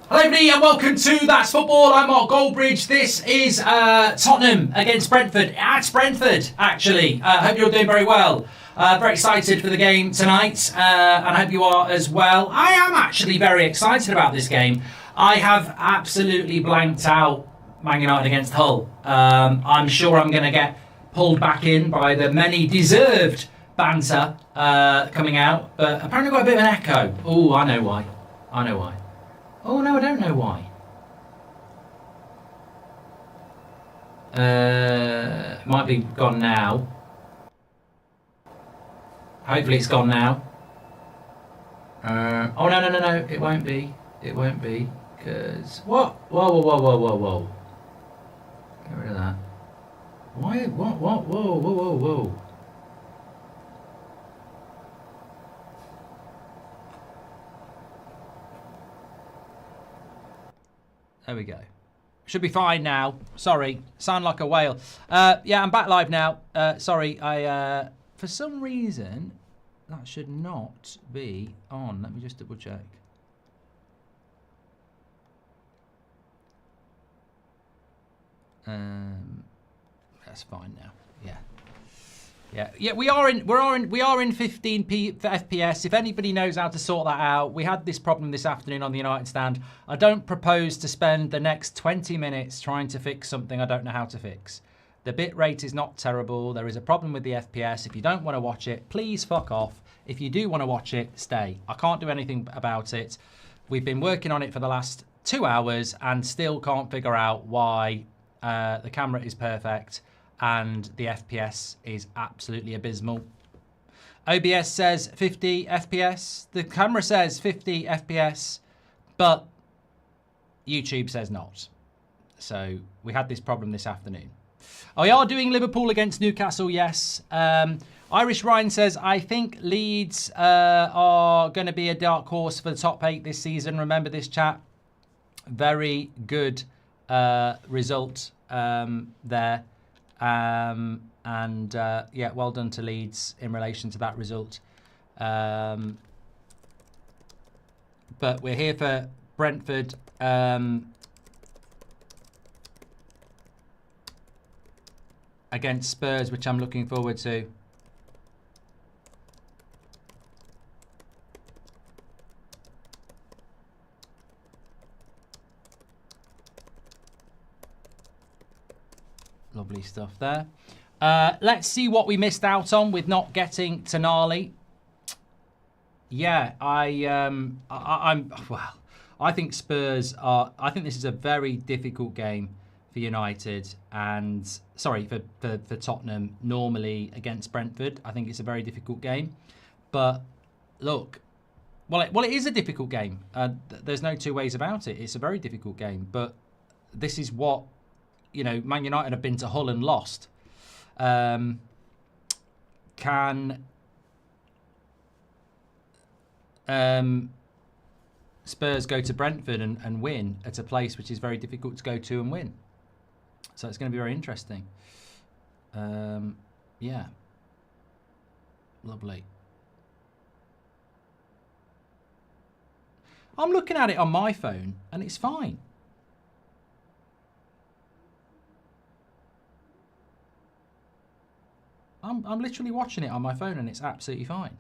Hello everybody and welcome to That's Football. I'm Mark Goldbridge. This is Tottenham against Brentford. At Brentford, actually. I hope you're doing very well. Very excited for the game tonight, and I hope you are as well. I am actually very excited about this game. I have absolutely blanked out Man United against Hull. I'm sure I'm going to get pulled back in by the many deserved banter coming out, but apparently I've got a bit of an echo. Oh, I know why. Oh no, I don't know why. Might be gone now. Hopefully it's gone now. Oh no, it won't be. Because what? Whoa. Get rid of that. Why? What? Whoa. There we go. Should be fine now. Sorry, sound like a whale. Yeah, I'm back live now. Sorry, I for some reason that should not be on. Let me just double check. That's fine now. Yeah. We are in 15 FPS. If anybody knows how to sort that out, we had this problem this afternoon on the United stand. I don't propose to spend the next 20 minutes trying to fix something I don't know how to fix. The bit rate is not terrible. There is a problem with the FPS. If you don't want to watch it, please fuck off. If you do want to watch it, stay. I can't do anything about it. We've been working on it for the last 2 hours and still can't figure out why the camera is perfect and the FPS is absolutely abysmal. OBS says 50 FPS. The camera says 50 FPS, but YouTube says not. So we had this problem this afternoon. We are doing Liverpool against Newcastle, yes. Irish Ryan says, I think Leeds are going to be a dark horse for the top 8 this season. Remember this, chat. Very good result there. Yeah, well done to Leeds in relation to that result. But we're here for Brentford. Against Spurs, which I'm looking forward to. Lovely stuff there. Let's see what we missed out on with not getting Tonali. Yeah, I think Spurs are. I think this is a very difficult game for United and for Tottenham. Normally against Brentford, I think it's a very difficult game. But look, well, it is a difficult game. There's no two ways about it. It's a very difficult game. But this is what. Man United have been to Hull and lost. Can Spurs go to Brentford and win at a place which is very difficult to go to and win? So it's going to be very interesting. Yeah. Lovely. I'm looking at it on my phone and it's fine. I'm literally watching it on my phone and it's absolutely fine.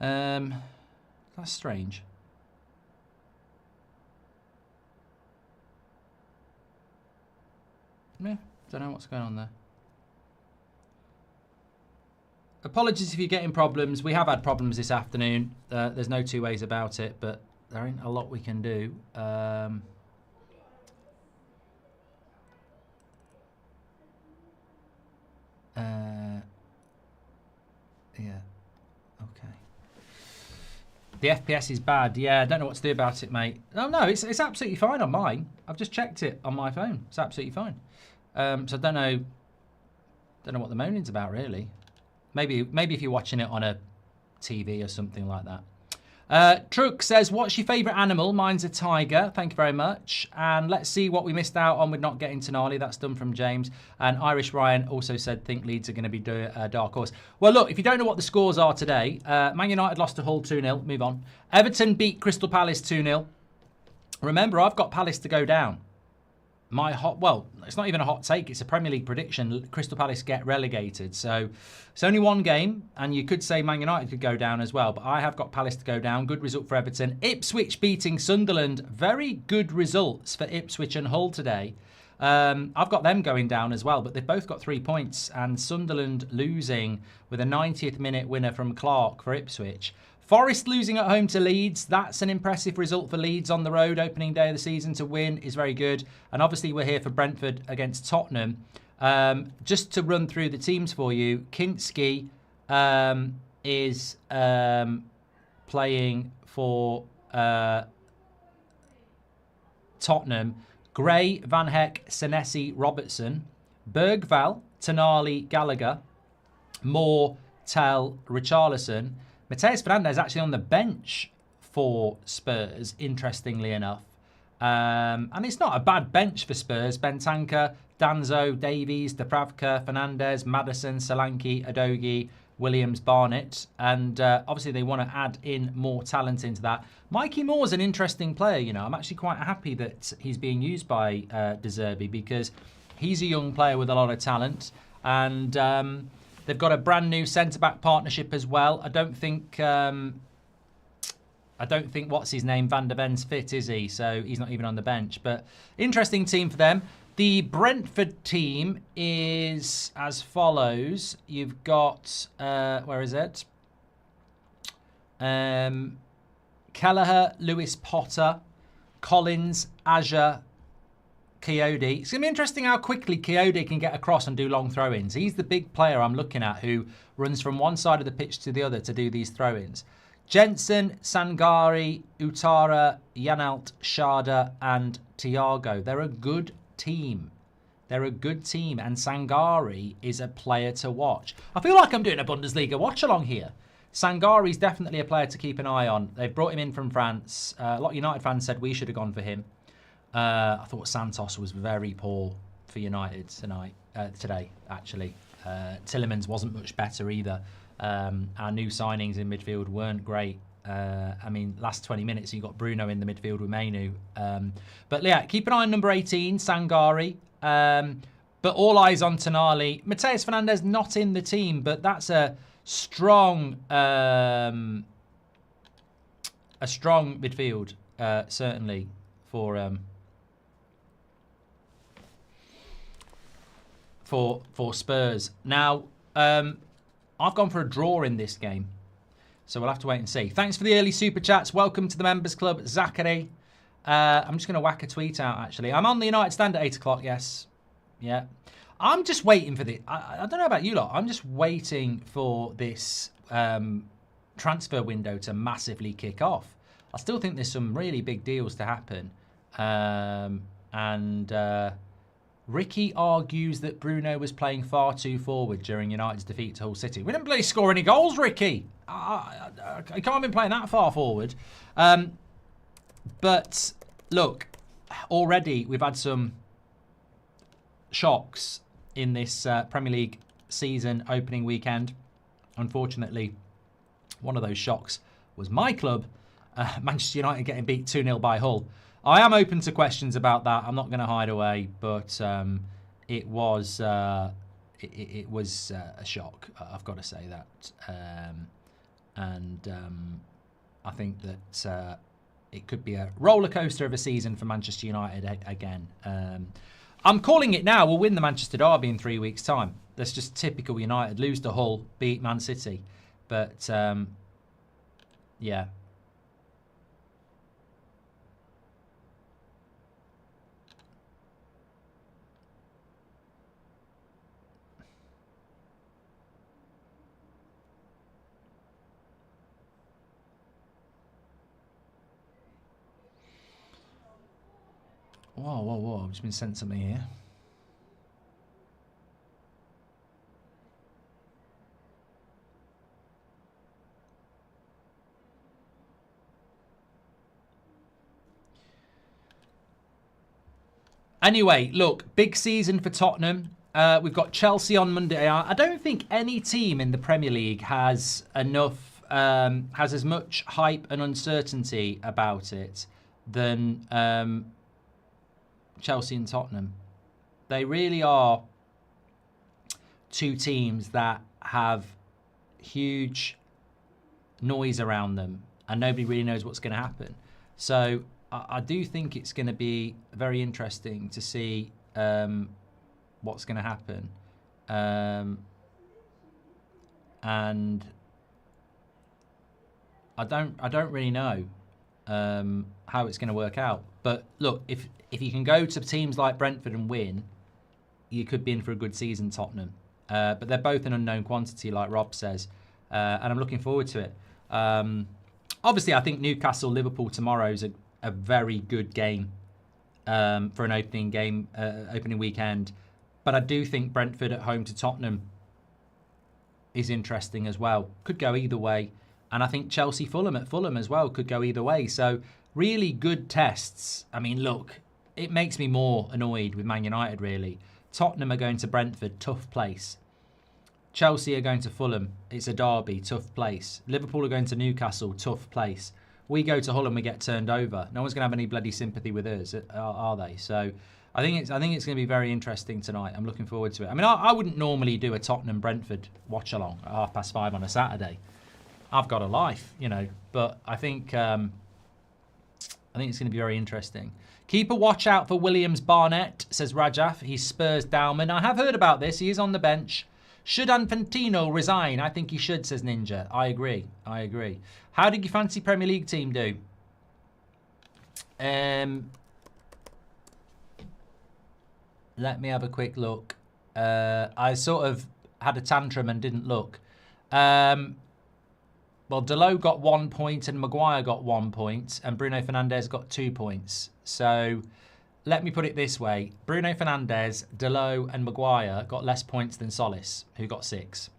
That's strange. Yeah, don't know what's going on there. Apologies if you're getting problems. We have had problems this afternoon. There's no two ways about it, but there ain't a lot we can do. Yeah, okay. The FPS is bad. Yeah, I don't know what to do about it, mate. No, it's absolutely fine on mine. I've just checked it on my phone. It's absolutely fine. So I don't know what the moaning's about, really. Maybe if you're watching it on a TV or something like that. Truk says, what's your favourite animal? Mine's a tiger. Thank you very much. And let's see what we missed out on with not getting Tonali. That's done from James. And Irish Ryan also said, think Leeds are going to be dark horse. Well, look, if you don't know what the scores are today, Man United lost to Hull 2-0. Move on. Everton beat Crystal Palace 2-0. Remember, I've got Palace to go down. Well, it's not even a hot take. It's a Premier League prediction. Crystal Palace get relegated. So it's only one game, and you could say Man United could go down as well. But I have got Palace to go down. Good result for Everton. Ipswich beating Sunderland. Very good results for Ipswich and Hull today. I've got them going down as well, but they've both got 3 points. And Sunderland losing with a 90th minute winner from Clark for Ipswich. Forest losing at home to Leeds. That's an impressive result for Leeds on the road. Opening day of the season to win is very good. And obviously we're here for Brentford against Tottenham. Just to run through the teams for you, Kinski is playing for Tottenham. Gray, Van Heck, Senesi, Robertson. Bergvall, Tonali, Gallagher. Moore, Tell, Richarlison. Mateus Fernandes actually on the bench for Spurs, interestingly enough. And it's not a bad bench for Spurs. Bentancur, Danzo, Davies, Dubravka, Fernandes, Maddison, Solanke, Udogie, Williams, Barnett. And obviously they want to add in more talent into that. Mikey Moore's an interesting player, you know. I'm actually quite happy that he's being used by De Zerbi because he's a young player with a lot of talent. And they've got a brand new centre-back partnership as well. I don't think what's his name, Van der Ven's fit, is he? So he's not even on the bench. But interesting team for them. The Brentford team is as follows. You've got where is it? Kelleher, Lewis Potter, Collins, Azure, Coyote. It's going to be interesting how quickly Coyote can get across and do long throw-ins. He's the big player I'm looking at who runs from one side of the pitch to the other to do these throw-ins. Jensen, Sangari, Utara, Yanalt, Sharda and Thiago. They're a good team. They're a good team. And Sangari is a player to watch. I feel like I'm doing a Bundesliga watch-along here. Sangari's definitely a player to keep an eye on. They've brought him in from France. A lot of United fans said we should have gone for him. I thought Santos was very poor for United today, actually. Tielemans wasn't much better either. Our new signings in midfield weren't great. I mean, last 20 minutes, you got Bruno in the midfield with Mainu. But yeah, keep an eye on number 18, Sangari. But all eyes on Tonali. Mateus Fernandes not in the team, but that's a strong midfield, certainly, for Spurs. Now, I've gone for a draw in this game, so we'll have to wait and see. Thanks for the early super chats. Welcome to the members club, Zachary. I'm just going to whack a tweet out, actually. I'm on the United stand at 8 o'clock, yes. Yeah. I'm just waiting for the... I don't know about you lot. I'm just waiting for this transfer window to massively kick off. I still think there's some really big deals to happen. Ricky argues that Bruno was playing far too forward during United's defeat to Hull City. We didn't bloody score any goals, Ricky. I can't have been playing that far forward. But look, already we've had some shocks in this Premier League season opening weekend. Unfortunately, one of those shocks was my club, Manchester United, getting beat 2-0 by Hull. I am open to questions about that. I'm not going to hide away, but it was a shock. I've got to say that, I think that it could be a roller coaster of a season for Manchester United again. I'm calling it now. We'll win the Manchester Derby in 3 weeks' time. That's just typical United. Lose to Hull, beat Man City, but yeah. Whoa. I've just been sent something here. Anyway, look, big season for Tottenham. We've got Chelsea on Monday. I don't think any team in the Premier League has enough, has as much hype and uncertainty about it than Chelsea and Tottenham. They really are two teams that have huge noise around them and nobody really knows what's going to happen. So I do think it's going to be very interesting to see what's going to happen. And I don't really know how it's going to work out. But look, if you can go to teams like Brentford and win, you could be in for a good season, Tottenham. But they're both an unknown quantity, like Rob says, and I'm looking forward to it. Obviously, I think Newcastle-Liverpool tomorrow is a very good game for an opening weekend. But I do think Brentford at home to Tottenham is interesting as well. Could go either way. And I think Chelsea-Fulham at Fulham as well could go either way. So really good tests. I mean, look, it makes me more annoyed with Man United, really. Tottenham are going to Brentford, tough place. Chelsea are going to Fulham, it's a derby, tough place. Liverpool are going to Newcastle, tough place. We go to Hull and we get turned over. No one's going to have any bloody sympathy with us, are they? So I think it's going to be very interesting tonight. I'm looking forward to it. I mean, I wouldn't normally do a Tottenham-Brentford watch-along at 5:30 on a Saturday. I've got a life, you know. But I think it's going to be very interesting. Keep a watch out for Williams Barnett, says Rajaf. He's Spurs Dowman. I have heard about this. He is on the bench. Should Infantino resign? I think he should, says Ninja. I agree. How did your fancy Premier League team do? Let me have a quick look. I sort of had a tantrum and didn't look. Well, Delo got 1 point and Maguire got 1 point and Bruno Fernandes got 2 points. So let me put it this way. Bruno Fernandes, Delo and Maguire got less points than Solis, who got 6.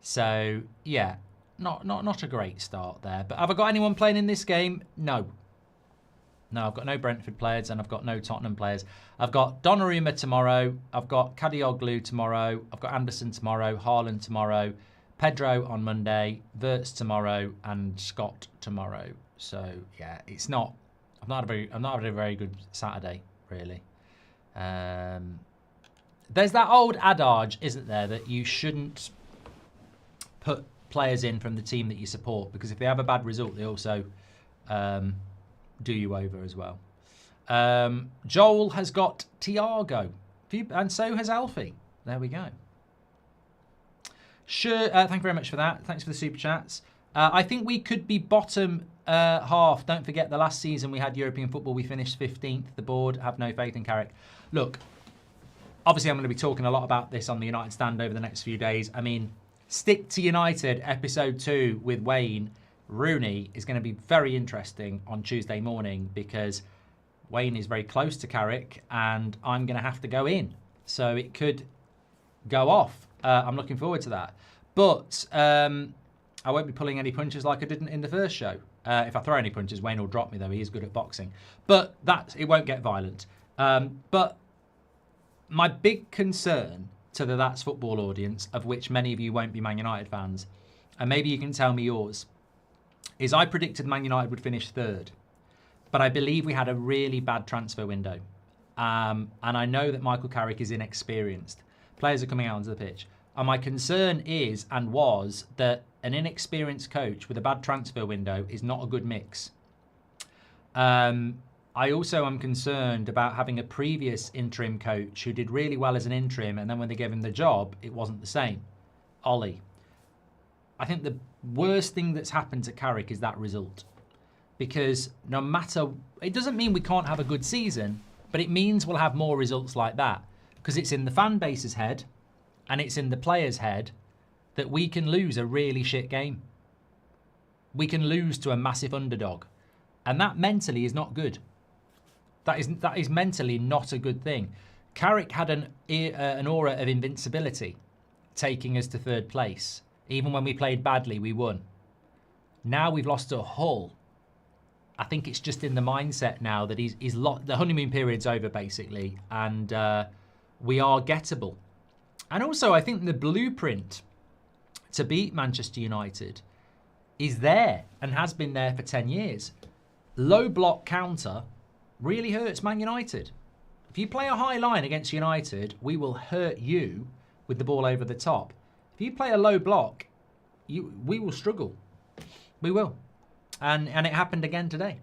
So, yeah, not a great start there. But have I got anyone playing in this game? No. No, I've got no Brentford players and I've got no Tottenham players. I've got Donnarumma tomorrow. I've got Kadioglu tomorrow. I've got Anderson tomorrow. Haaland tomorrow. Pedro on Monday, Wirtz tomorrow, and Scott tomorrow. So yeah, it's not. I'm not having a very good Saturday, really. There's that old adage, isn't there, that you shouldn't put players in from the team that you support because if they have a bad result, they also do you over as well. Joel has got Thiago, and so has Alfie. There we go. Sure, thank you very much for that. Thanks for the super chats. I think we could be bottom half. Don't forget the last season we had European football. We finished 15th. The board have no faith in Carrick. Look, obviously I'm going to be talking a lot about this on the United Stand over the next few days. I mean, Stick to United episode 2 with Wayne Rooney is going to be very interesting on Tuesday morning because Wayne is very close to Carrick and I'm going to have to go in. So it could go off. I'm looking forward to that. But I won't be pulling any punches like I didn't in the first show. If I throw any punches, Wayne will drop me, though. He is good at boxing. But it won't get violent. But my big concern to the That's Football audience, of which many of you won't be Man United fans, and maybe you can tell me yours, is I predicted Man United would finish 3rd. But I believe we had a really bad transfer window. And I know that Michael Carrick is inexperienced. Players are coming out onto the pitch. And my concern is and was that an inexperienced coach with a bad transfer window is not a good mix. I also am concerned about having a previous interim coach who did really well as an interim and then when they gave him the job, it wasn't the same. Ollie. I think the worst thing that's happened to Carrick is that result. Because no matter... It doesn't mean we can't have a good season, but it means we'll have more results like that. Because it's in the fan base's head and it's in the player's head that we can lose a really shit game. We can lose to a massive underdog. And that mentally is not good. That is mentally not a good thing. Carrick had an aura of invincibility, taking us to 3rd place. Even when we played badly, we won. Now we've lost to Hull, I think it's just in the mindset now that the honeymoon period's over, basically, and we are gettable. And also, I think the blueprint to beat Manchester United is there and has been there for 10 years. Low block counter really hurts Man United. If you play a high line against United, we will hurt you with the ball over the top. If you play a low block, we will struggle. We will. And it happened again today.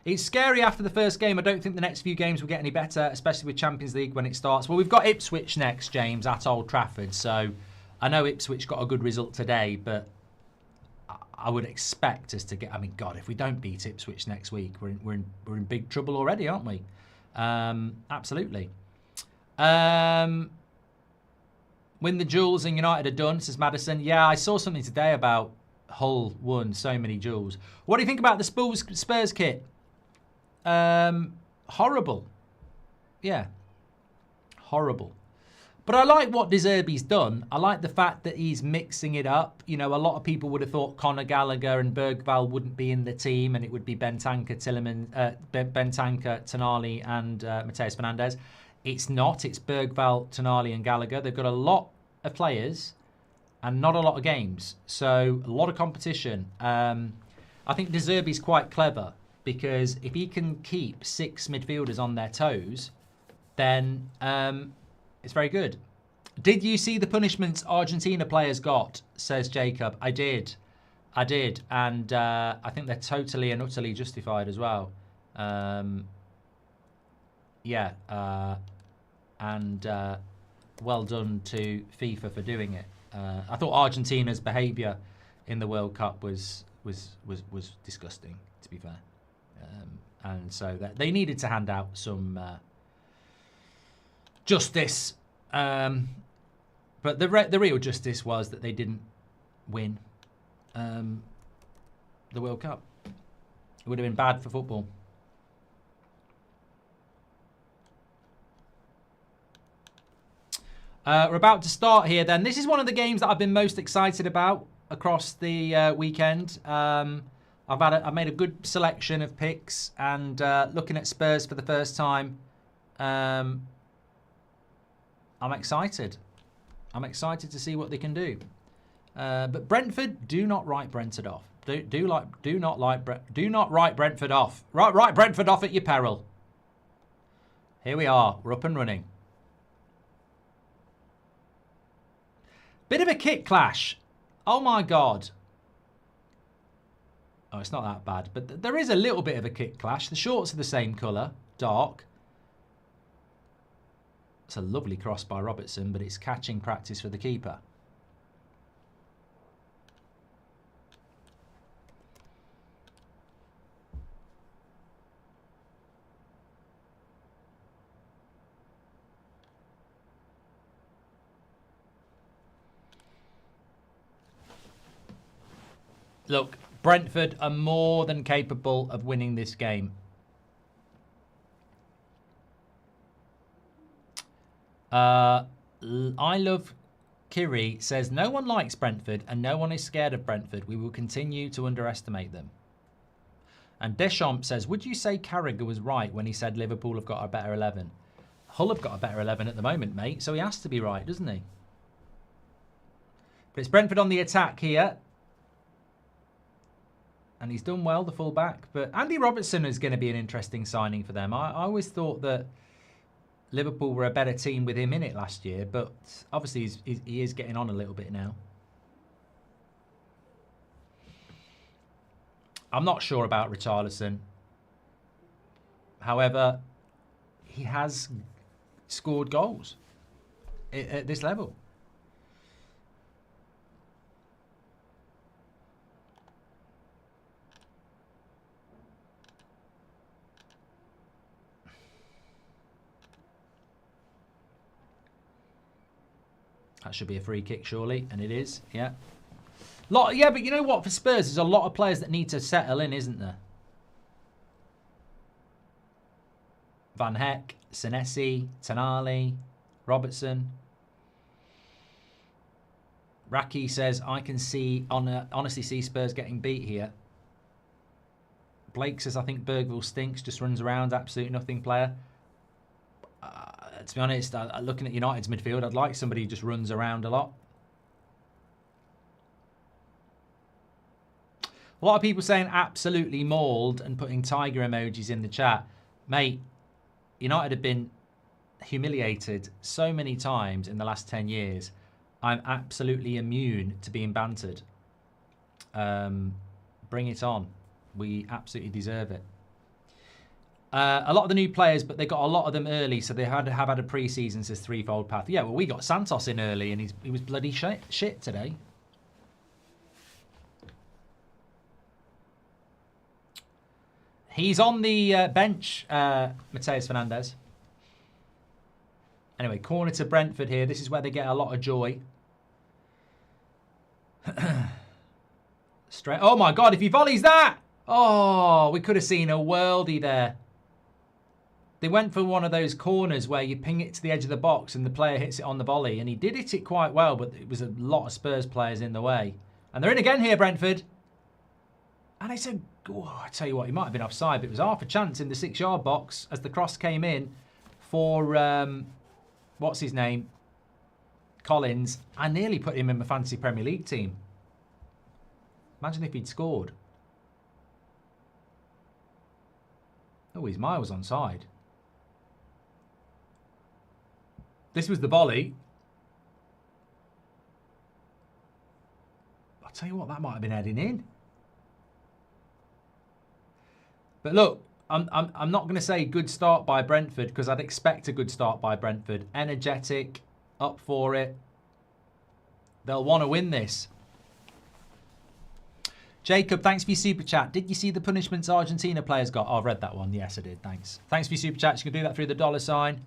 It's scary after the first game. I don't think the next few games will get any better, especially with Champions League when it starts. Well, we've got Ipswich next, James, at Old Trafford. So I know Ipswich got a good result today, but I would expect us to get... I mean, God, if we don't beat Ipswich next week, we're in big trouble already, aren't we? Absolutely. Win the duels and United are done, says Madison. Yeah, I saw something today about Hull won so many duels. What do you think about the Spurs kit? Horrible. Yeah. Horrible. But I like what De Zerbi's done. I like the fact that he's mixing it up. You know, a lot of people would have thought Conor Gallagher and Bergvall wouldn't be in the team and it would be Bentancur, Tonali and Mateus Fernandes. It's not. It's Bergvall, Tonali and Gallagher. They've got a lot of players and not a lot of games. So a lot of competition. I think De Zerbi's quite clever because if he can keep 6 midfielders on their toes, then it's very good. Did you see the punishments Argentina players got, says Jacob? I did. And I think they're totally and utterly justified as well. Yeah. And well done to FIFA for doing it. I thought Argentina's behaviour in the World Cup was disgusting, to be fair. And so they needed to hand out some justice. But the real justice was that they didn't win the World Cup. It would have been bad for football. We're about to start here then. This is one of the games that I've been most excited about across the weekend. I've made a good selection of picks and looking at Spurs for the first time. I'm excited. I'm excited to see what they can do. But Brentford, do not write Brentford off. Do not write Brentford off. Write Brentford off at your peril. Here we are. We're up and running. Bit of a kit clash. Oh my God. Oh, it's not that bad. But there is a little bit of a kit clash. The shorts are the same colour. Dark. It's a lovely cross by Robertson, but it's catching practice for the keeper. Look, Brentford are more than capable of winning this game. I love Kiri says, no one likes Brentford and no one is scared of Brentford. We will continue to underestimate them. And Deschamps says, would you say Carragher was right when he said Liverpool have got a better 11? Hull have got a better 11 at the moment, mate. So he has to be right, doesn't he? But it's Brentford on the attack here. And he's done well, the full-back. But Andy Robertson is going to be an interesting signing for them. I always thought that Liverpool were a better team with him in it last year. But obviously he is getting on a little bit now. I'm not sure about Richarlison. However, he has scored goals at this level. That should be a free kick, surely. And it is, yeah. Yeah, but you know what? For Spurs, there's a lot of players that need to settle in, isn't there? Van Heck, Senesi, Tonali, Robertson. Raki says, I can honestly see Spurs getting beat here. Blake says, I think Bergville stinks, just runs around, absolute nothing player. To be honest, looking at United's midfield, I'd like somebody who just runs around a lot. A lot of people saying absolutely mauled and putting tiger emojis in the chat. Mate, United have been humiliated so many times in the last 10 years. I'm absolutely immune to being bantered. Bring it on. We absolutely deserve it. A lot of the new players, but they got a lot of them early, so they have had a pre-season, says Threefold Path. Yeah, well, we got Santos in early, and he was bloody shit today. He's on the bench, Mateus Fernandez. Anyway, corner to Brentford here. This is where they get a lot of joy. Straight. Oh my God! If he volleys that, oh, we could have seen a worldie there. They went for one of those corners where you ping it to the edge of the box and the player hits it on the volley, and he did hit it quite well, but it was a lot of Spurs players in the way. And they're in again here, Brentford. And it's a, oh, I tell you what, he might have been offside, but it was half a chance in the 6-yard box as the cross came in for, what's his name? Collins. I nearly put him in my fantasy Premier League team. Imagine if he'd scored. Oh, he's miles onside. This was the volley. I'll tell you what, that might have been heading in. But look, I'm not going to say good start by Brentford because I'd expect a good start by Brentford. Energetic, up for it. They'll want to win this. Jacob, thanks for your super chat. Did you see the punishments Argentina players got? Oh, I've read that one. Yes, I did. Thanks. Thanks for your super chat. You can do that through the $sign.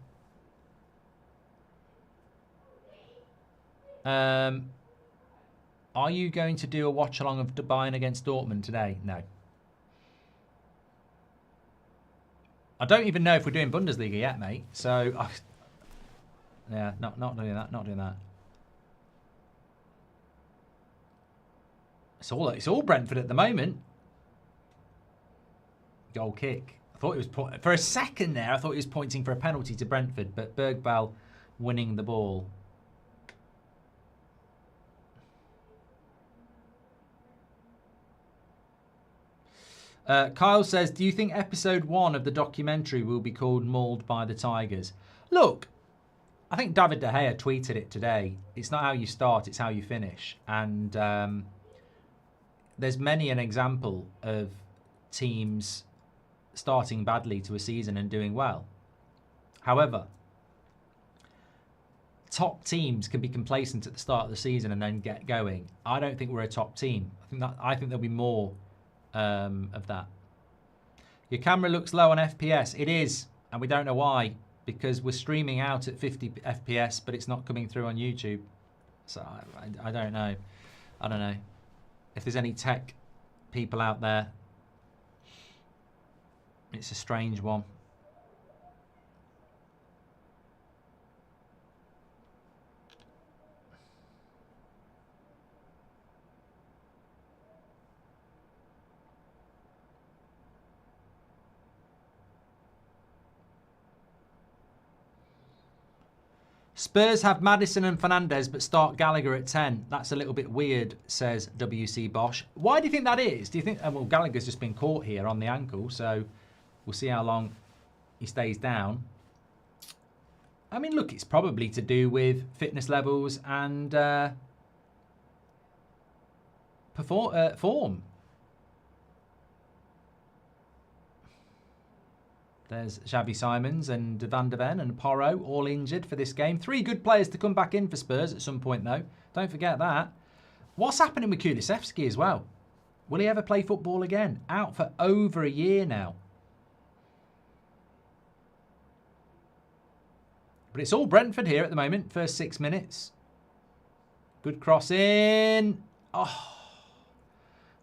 Are you going to do a watch along of Bayern against Dortmund today? No. I don't even know if we're doing Bundesliga yet, mate. So, yeah, not doing that. Not doing that. It's all Brentford at the moment. Goal kick. I thought it was for a second there. I thought he was pointing for a penalty to Brentford, but Bergvall winning the ball. Kyle says, do you think episode 1 of the documentary will be called Mauled by the Tigers? Look, I think David De Gea tweeted it today. It's not how you start, it's how you finish. And there's many an example of teams starting badly to a season and doing well. However, top teams can be complacent at the start of the season and then get going. I don't think we're a top team. I think there'll be more of that. Your camera looks low on FPS. It is, and we don't know why, because we're streaming out at 50 FPS, but it's not coming through on YouTube. So I don't know. I don't know. If there's any tech people out there, it's a strange one. Spurs have Maddison and Fernandez, but start Gallagher at 10. That's a little bit weird, says WC Bosch. Why do you think that is? Do you think... well, Gallagher's just been caught here on the ankle, so we'll see how long he stays down. I mean, look, it's probably to do with fitness levels and form. There's Xavi Simons and Van der Ven and Porro all injured for this game. 3 good players to come back in for Spurs at some point, though. Don't forget that. What's happening with Kulusevski as well? Will he ever play football again? Out for over a year now. But it's all Brentford here at the moment. First 6 minutes. Good cross in. Oh.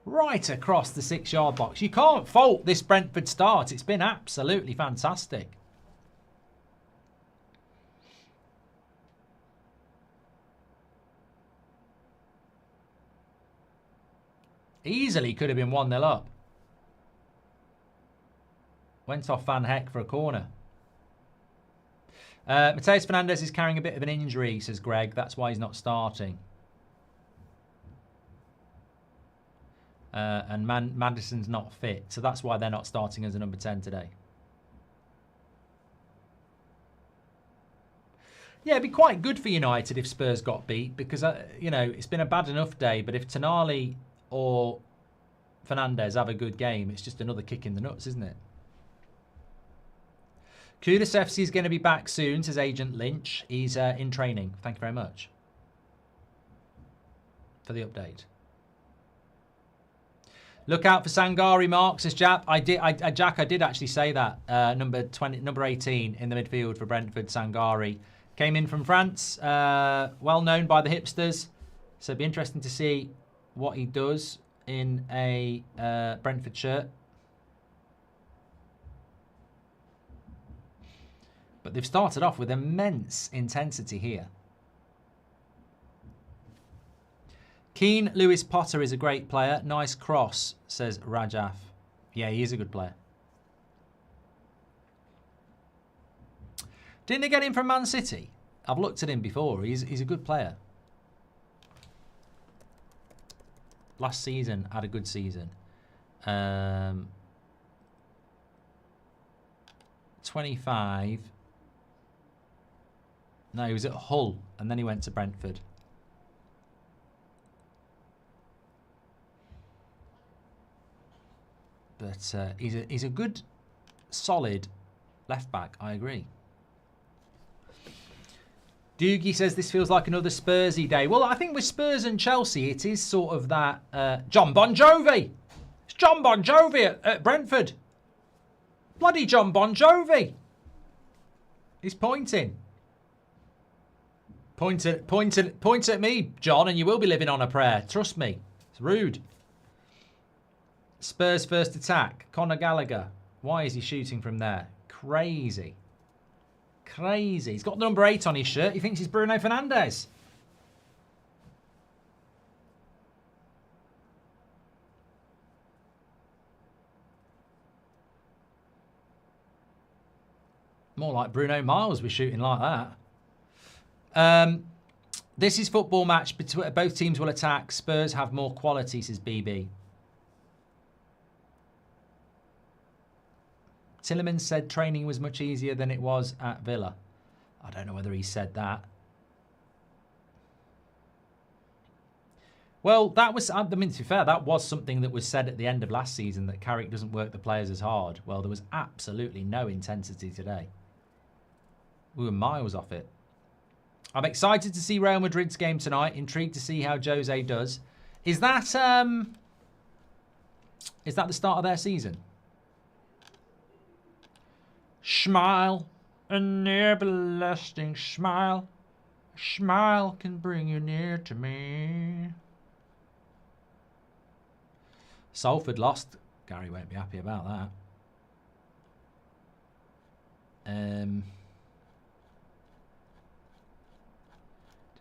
Right across the 6-yard box. You can't fault this Brentford start. It's been absolutely fantastic. Easily could have been 1-0 up. Went off Van Heck for a corner. Mateus Fernandes is carrying a bit of an injury, says Greg. That's why he's not starting. And Madison's not fit. So that's why they're not starting as a number 10 today. Yeah, it'd be quite good for United if Spurs got beat because, you know, it's been a bad enough day. But if Tonali or Fernandes have a good game, it's just another kick in the nuts, isn't it? Kulisevsky is going to be back soon, says Agent Lynch. He's in training. Thank you very much for the update. Look out for Sangari, Mark, says Jack. I did actually say that. Number 18 in the midfield for Brentford, Sangari. Came in from France, well known by the hipsters. So it'd be interesting to see what he does in a Brentford shirt. But they've started off with immense intensity here. Keane Lewis Potter is a great player. Nice cross, says Rajaf. Yeah, he is a good player. Didn't they get him from Man City? I've looked at him before. He's a good player. Last season, had a good season. 25. No, he was at Hull, and then he went to Brentford. But he's a good, solid left back. I agree. Doogie says this feels like another Spursy day. Well, I think with Spurs and Chelsea, it is sort of that John Bon Jovi. It's John Bon Jovi at Brentford. Bloody John Bon Jovi. He's pointing. Point at me, John, and you will be living on a prayer. Trust me. It's rude. Spurs first attack. Conor Gallagher. Why is he shooting from there? Crazy. Crazy. He's got number 8 on his shirt. He thinks he's Bruno Fernandes. More like Bruno Mars was shooting like that. This is football match. Both teams will attack. Spurs have more quality, says BB. Tillerman said training was much easier than it was at Villa. I don't know whether he said that. Well, that was, I mean, to be fair, that was something that was said at the end of last season, that Carrick doesn't work the players as hard. Well, there was absolutely no intensity today. We were miles off it. I'm excited to see Real Madrid's game tonight. Intrigued to see how Jose does. Is that the start of their season? Smile, an everlasting smile. A smile can bring you near to me. Salford lost. Gary won't be happy about that.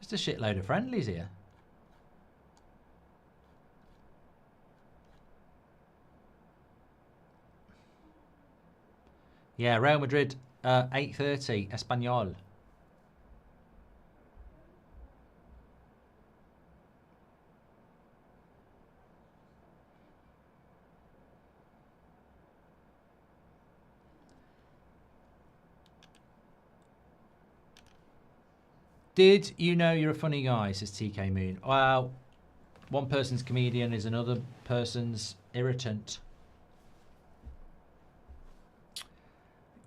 Just a shitload of friendlies here. Yeah, Real Madrid, 8:30, Espanyol. Did you know you're a funny guy, says TK Moon. Well, one person's comedian is another person's irritant.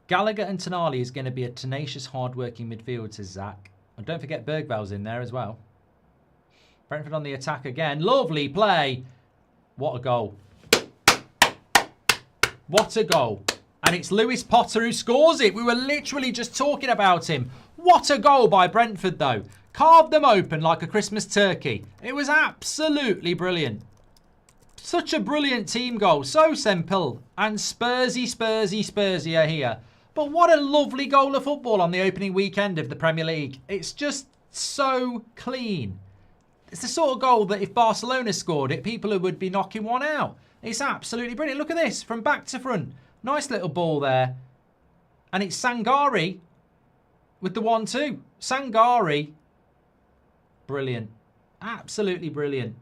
Gallagher and Tonali is going to be a tenacious, hard-working midfield, says Zach. And don't forget Bergvall's in there as well. Brentford on the attack again. Lovely play. What a goal. What a goal. And it's Lewis Potter who scores it. We were literally just talking about him. What a goal by Brentford, though. Carved them open like a Christmas turkey. It was absolutely brilliant. Such a brilliant team goal. So simple. And Spursy are here. But what a lovely goal of football on the opening weekend of the Premier League. It's just so clean. It's the sort of goal that if Barcelona scored it, people would be knocking one out. It's absolutely brilliant. Look at this, from back to front. Nice little ball there. And it's Sangari with the 1-2. Sangari. Brilliant. Absolutely brilliant.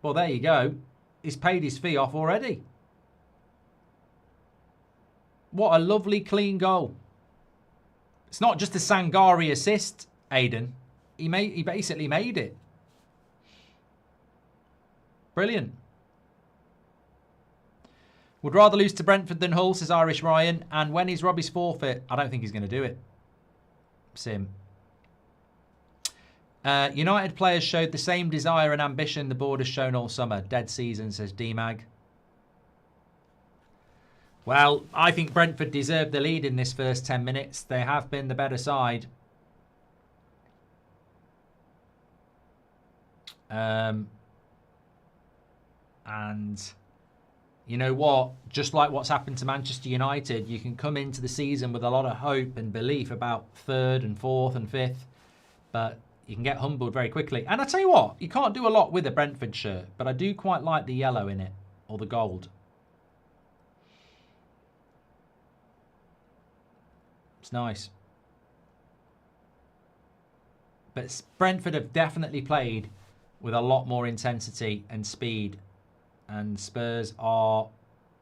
Well, there you go. He's paid his fee off already. What a lovely, clean goal. It's not just a Sangari assist, Aidan. He basically made it. Brilliant. Would rather lose to Brentford than Hull, says Irish Ryan. And when is Robbie's forfeit? I don't think he's going to do it. Sim. United players showed the same desire and ambition the board has shown all summer. Dead season, says D-Mag. Well, I think Brentford deserved the lead in this first 10 minutes. They have been the better side. And you know what? Just like what's happened to Manchester United, you can come into the season with a lot of hope and belief about 3rd and 4th and 5th, but you can get humbled very quickly. And I tell you what, you can't do a lot with a Brentford shirt, but I do quite like the yellow in it, or the gold. It's nice. But Brentford have definitely played with a lot more intensity and speed, and Spurs are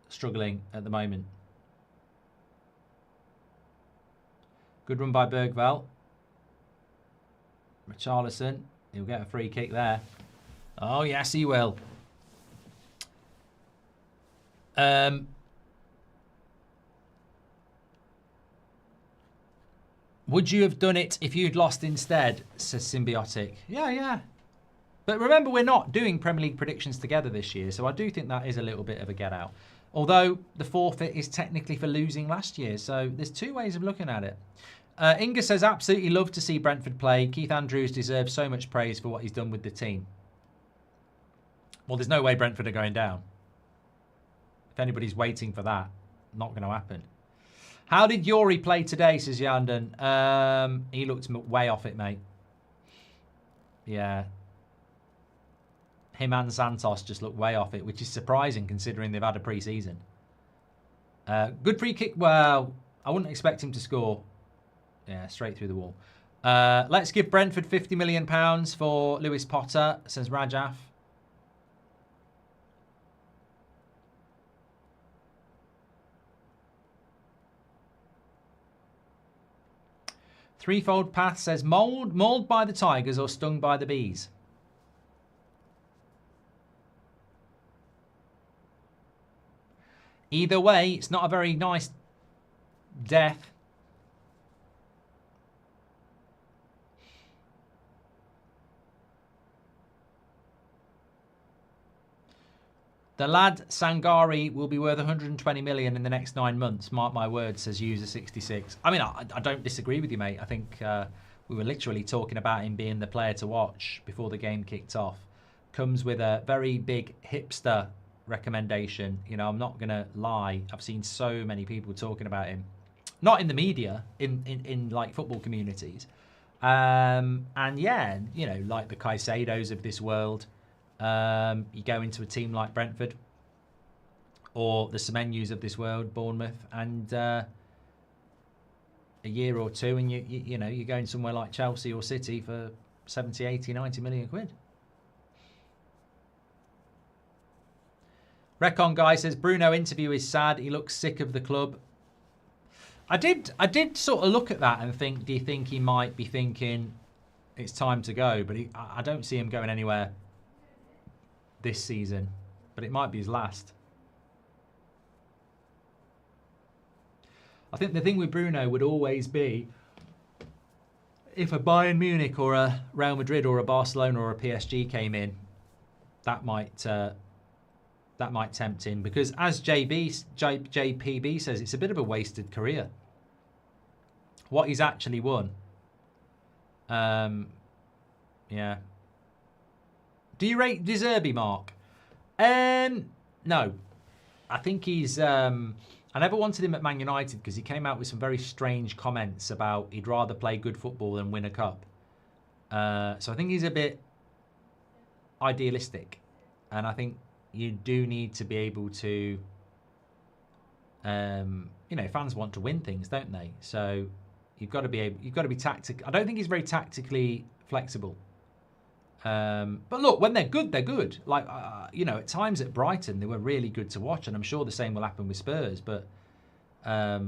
struggling at the moment. Good run by Bergvall. Richarlison, he'll get a free kick there. Oh, yes, he will. Would you have done it if you'd lost instead, says Symbiotic. Yeah. But remember, we're not doing Premier League predictions together this year, so I do think that is a little bit of a get-out. Although the forfeit is technically for losing last year, so there's two ways of looking at it. Inga says, absolutely love to see Brentford play. Keith Andrews deserves so much praise for what he's done with the team. Well, there's no way Brentford are going down. If anybody's waiting for that, not going to happen. How did Yuri play today, says Yandan. He looked way off it, mate. Yeah. Him and Santos just look way off it, which is surprising considering they've had a pre-season. Good free kick. Well, I wouldn't expect him to score. Yeah, straight through the wall. Let's give Brentford £50 million for Lewis Potter, says Rajaf. Threefold Path says, mauled by the tigers or stung by the bees. Either way, it's not a very nice death. The lad Sangari will be worth 120 million in the next 9 months. Mark my words, says User66. I mean, I don't disagree with you, mate. I think we were literally talking about him being the player to watch before the game kicked off. Comes with a very big hipster recommendation. You know, I'm not going to lie. I've seen so many people talking about him. Not in the media, in like football communities. And yeah, you know, like the Caicedos of this world. You go into a team like Brentford or the Semenyus of this world, Bournemouth, and a year or two and you know, you're going somewhere like Chelsea or City for 70, 80, 90 million quid. Recon guy says Bruno interview is sad. He looks sick of the club. I did sort of look at that and think, do you think he might be thinking it's time to go? But I don't see him going anywhere this season, but it might be his last. I think the thing with Bruno would always be if a Bayern Munich or a Real Madrid or a Barcelona or a PSG came in, that might tempt him, because as JPB says, it's a bit of a wasted career. What he's actually won. Yeah. Do you rate De Zerbi, Mark? No. I think he's... I never wanted him at Man United because he came out with some very strange comments about he'd rather play good football than win a cup. So I think he's a bit idealistic. And I think you do need to be able to You know, fans want to win things, don't they? So you've got to be tactical. I don't think he's very tactically flexible. But look, when they're good, they're good. Like, you know, at times at Brighton, they were really good to watch, and I'm sure the same will happen with Spurs. But I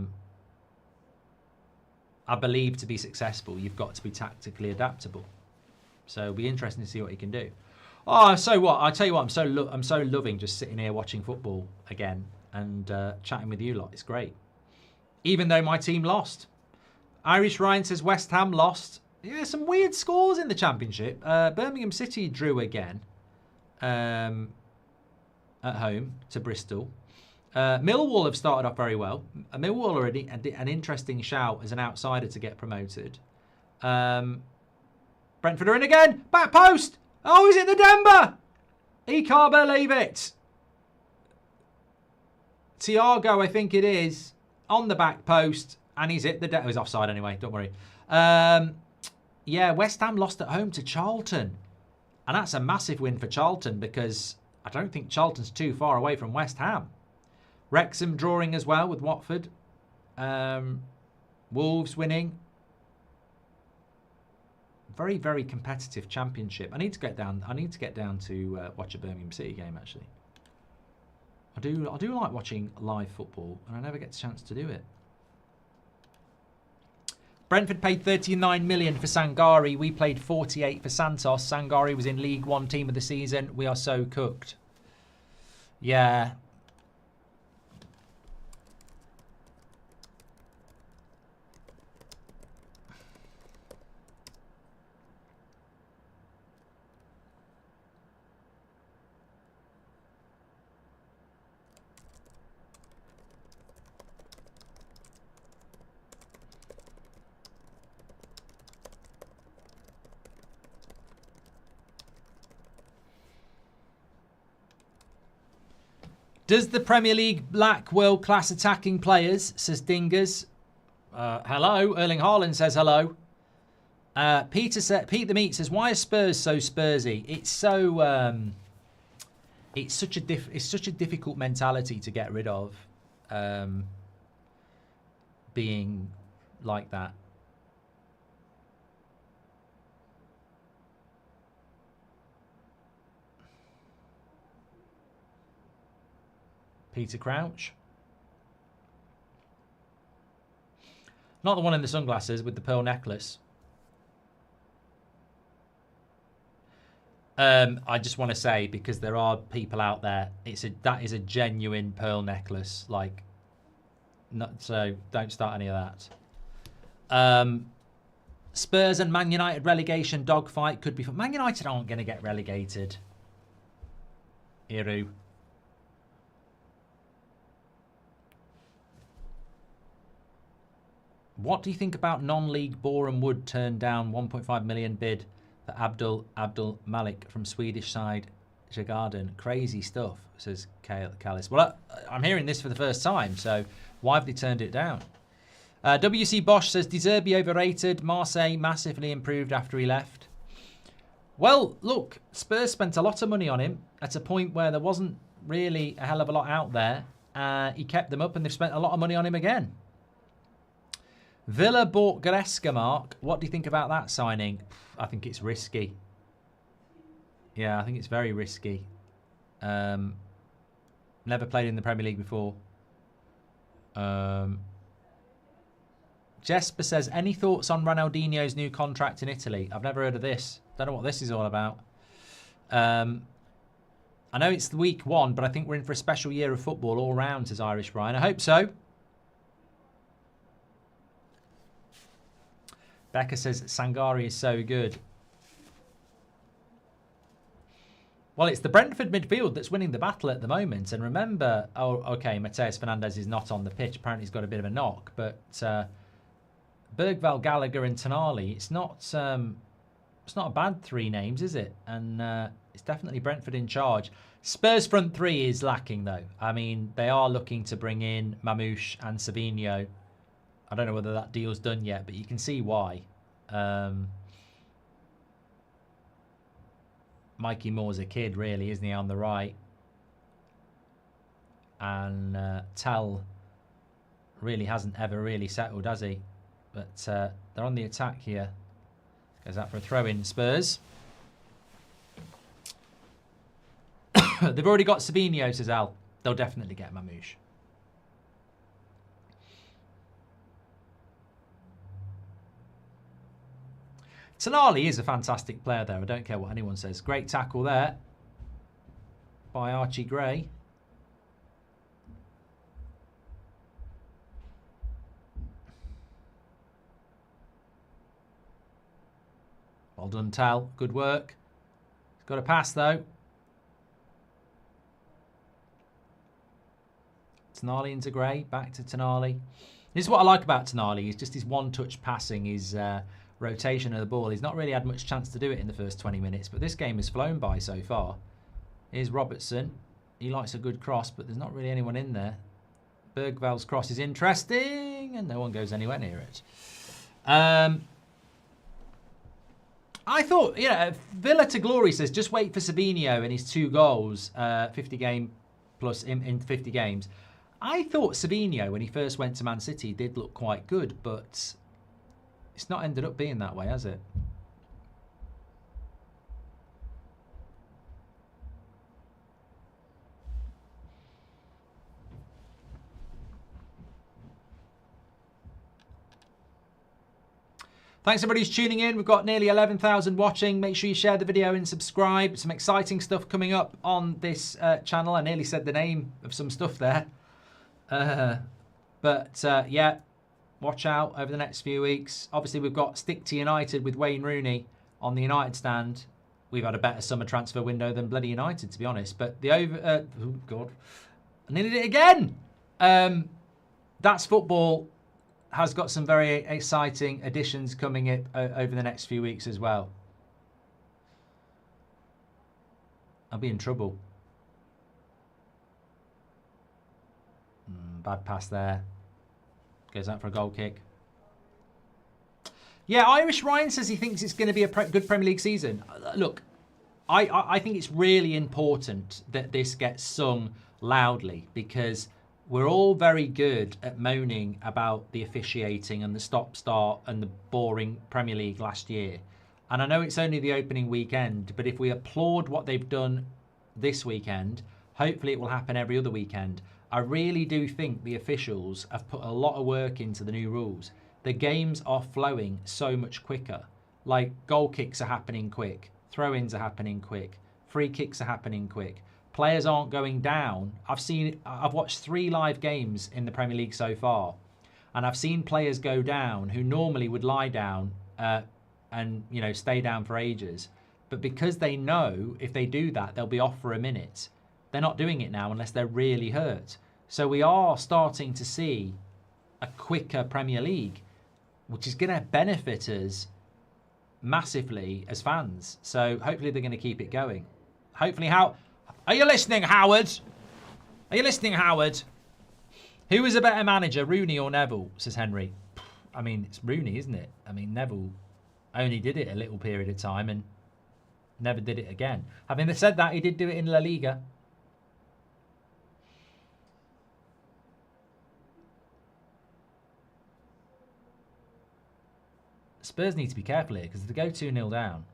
believe to be successful, you've got to be tactically adaptable. So it'll be interesting to see what he can do. Oh, so what? I tell you what, I'm so loving just sitting here watching football again and chatting with you lot. It's great. Even though my team lost. Irish Ryan says West Ham lost. Yeah, some weird scores in the Championship. Birmingham City drew again at home to Bristol. Millwall have started off very well. Millwall already an interesting shout as an outsider to get promoted. Brentford are in again. Back post. Oh, is it the Denver? He can't believe it. Thiago, I think it is, on the back post. And he's hit the Denver. Oh, he's offside anyway. Don't worry. Yeah, West Ham lost at home to Charlton. And that's a massive win for Charlton because I don't think Charlton's too far away from West Ham. Wrexham drawing as well with Watford. Wolves winning. Very, very competitive Championship. I need to get down to watch a Birmingham City game, actually. I do like watching live football, and I never get a chance to do it. Brentford paid 39 million for Sangari. We paid 48 for Santos. Sangari was in League One team of the season. We are so cooked. Yeah. Does the Premier League lack world-class attacking players, says Dingers. Hello. Erling Haaland says hello. Pete the Meat says, why are Spurs so Spursy? It's so... it's such a difficult mentality to get rid of. Being like that. Peter Crouch. Not the one in the sunglasses with the pearl necklace. I just want to say, because there are people out there, that is a genuine pearl necklace. Like, so don't start any of that. Spurs and Man United relegation dogfight could be fun. Man United aren't going to get relegated. Iru. What do you think about non-league Boreham Wood turned down 1.5 million bid for Abdul Malik from Swedish side Djurgården? Crazy stuff, says Callis. Well, I'm hearing this for the first time, so why have they turned it down? WC Bosch says, De Zerbi overrated. Marseille massively improved after he left. Well, look, Spurs spent a lot of money on him at a point where there wasn't really a hell of a lot out there. He kept them up and they've spent a lot of money on him again. Villa bought Goretzka, Mark. What do you think about that signing? I think it's risky. Yeah, I think it's very risky. Never played in the Premier League before. Jesper says, any thoughts on Ronaldinho's new contract in Italy? I've never heard of this. Don't know what this is all about. I know it's the week one, but I think we're in for a special year of football all round, says Irish Brian. I hope so. Becca says Sangari is so good. Well, it's the Brentford midfield that's winning the battle at the moment. And remember, oh, okay, Mateus Fernandes is not on the pitch. Apparently he's got a bit of a knock. But Bergvall, Gallagher and Tonali, it's not a bad three names, is it? And it's definitely Brentford in charge. Spurs front three is lacking, though. I mean, they are looking to bring in Mamouche and Sabinho. I don't know whether that deal's done yet, but you can see why. Mikey Moore's a kid, really, isn't he, on the right? And Tell Really hasn't ever really settled, has he? But they're on the attack here. Goes out for a throw-in, Spurs. They've already got Savinho, says Al. They'll definitely get Mamouche. Tonali is a fantastic player, though. I don't care what anyone says. Great tackle there by Archie Gray. Well done, Tal. Good work. He's got a pass, though. Tonali into Gray. Back to Tonali. This is what I like about Tonali. It's just his one-touch passing, his rotation of the ball. He's not really had much chance to do it in the first 20 minutes, but this game has flown by so far. Here's Robertson. He likes a good cross, but there's not really anyone in there. Bergval's cross is interesting, and no one goes anywhere near it. I thought, Villa to glory says, just wait for Savinho and his 2 goals, 50 game plus in 50 games. I thought Savinho, when he first went to Man City, did look quite good, but it's not ended up being that way, has it? Thanks everybody who's tuning in. We've got nearly 11,000 watching. Make sure you share the video and subscribe. Some exciting stuff coming up on this channel. I nearly said the name of some stuff there. Yeah, watch out over the next few weeks. Obviously, we've got Stick to United with Wayne Rooney on the United stand. We've had a better summer transfer window than bloody United, to be honest. But the oh God, I nearly did it again. That's football. Has got some very exciting additions coming in over the next few weeks as well. I'll be in trouble. Bad pass there. Goes out for a goal kick. Yeah, Irish Ryan says he thinks it's going to be a good Premier League season. Look, I think it's really important that this gets sung loudly, because we're all very good at moaning about the officiating and the stop-start and the boring Premier League last year. And I know it's only the opening weekend, but if we applaud what they've done this weekend, hopefully it will happen every other weekend. I really do think the officials have put a lot of work into the new rules. The games are flowing so much quicker. Like, goal kicks are happening quick, throw-ins are happening quick, free kicks are happening quick. Players aren't going down. I've watched 3 live games in the Premier League so far, and I've seen players go down who normally would lie down and stay down for ages. But because they know if they do that, they'll be off for a minute, they're not doing it now unless they're really hurt. So we are starting to see a quicker Premier League, which is going to benefit us massively as fans. So hopefully they're going to keep it going. Hopefully, are you listening, Howard? Are you listening, Howard? Who is a better manager, Rooney or Neville, says Henry. I mean, it's Rooney, isn't it? I mean, Neville only did it a little period of time and never did it again. Having said that, he did do it in La Liga. Spurs need to be careful here, because if they go 2-0 down,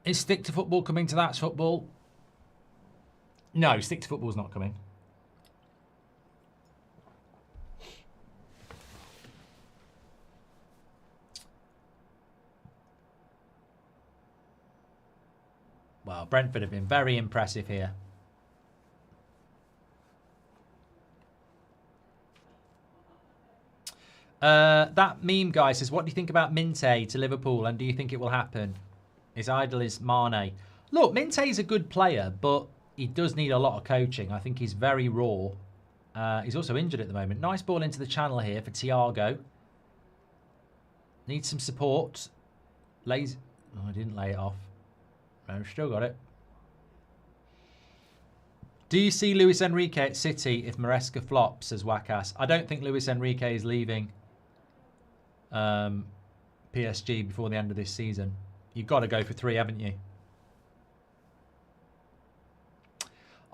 is Stick to Football coming to That's Football? No, Stick to Football's not coming. Well, Brentford have been very impressive here. That meme guy says, what do you think about Minte to Liverpool, and do you think it will happen? His idol is Mane. Look, Minte's a good player, but he does need a lot of coaching. I think he's very raw. He's also injured at the moment. Nice ball into the channel here for Thiago. Needs some support. Lays. Oh, I didn't lay it off. No, still got it. Do you see Luis Enrique at City if Maresca flops, says Wakas? I don't think Luis Enrique is leaving PSG before the end of this season. You've got to go for 3, haven't you?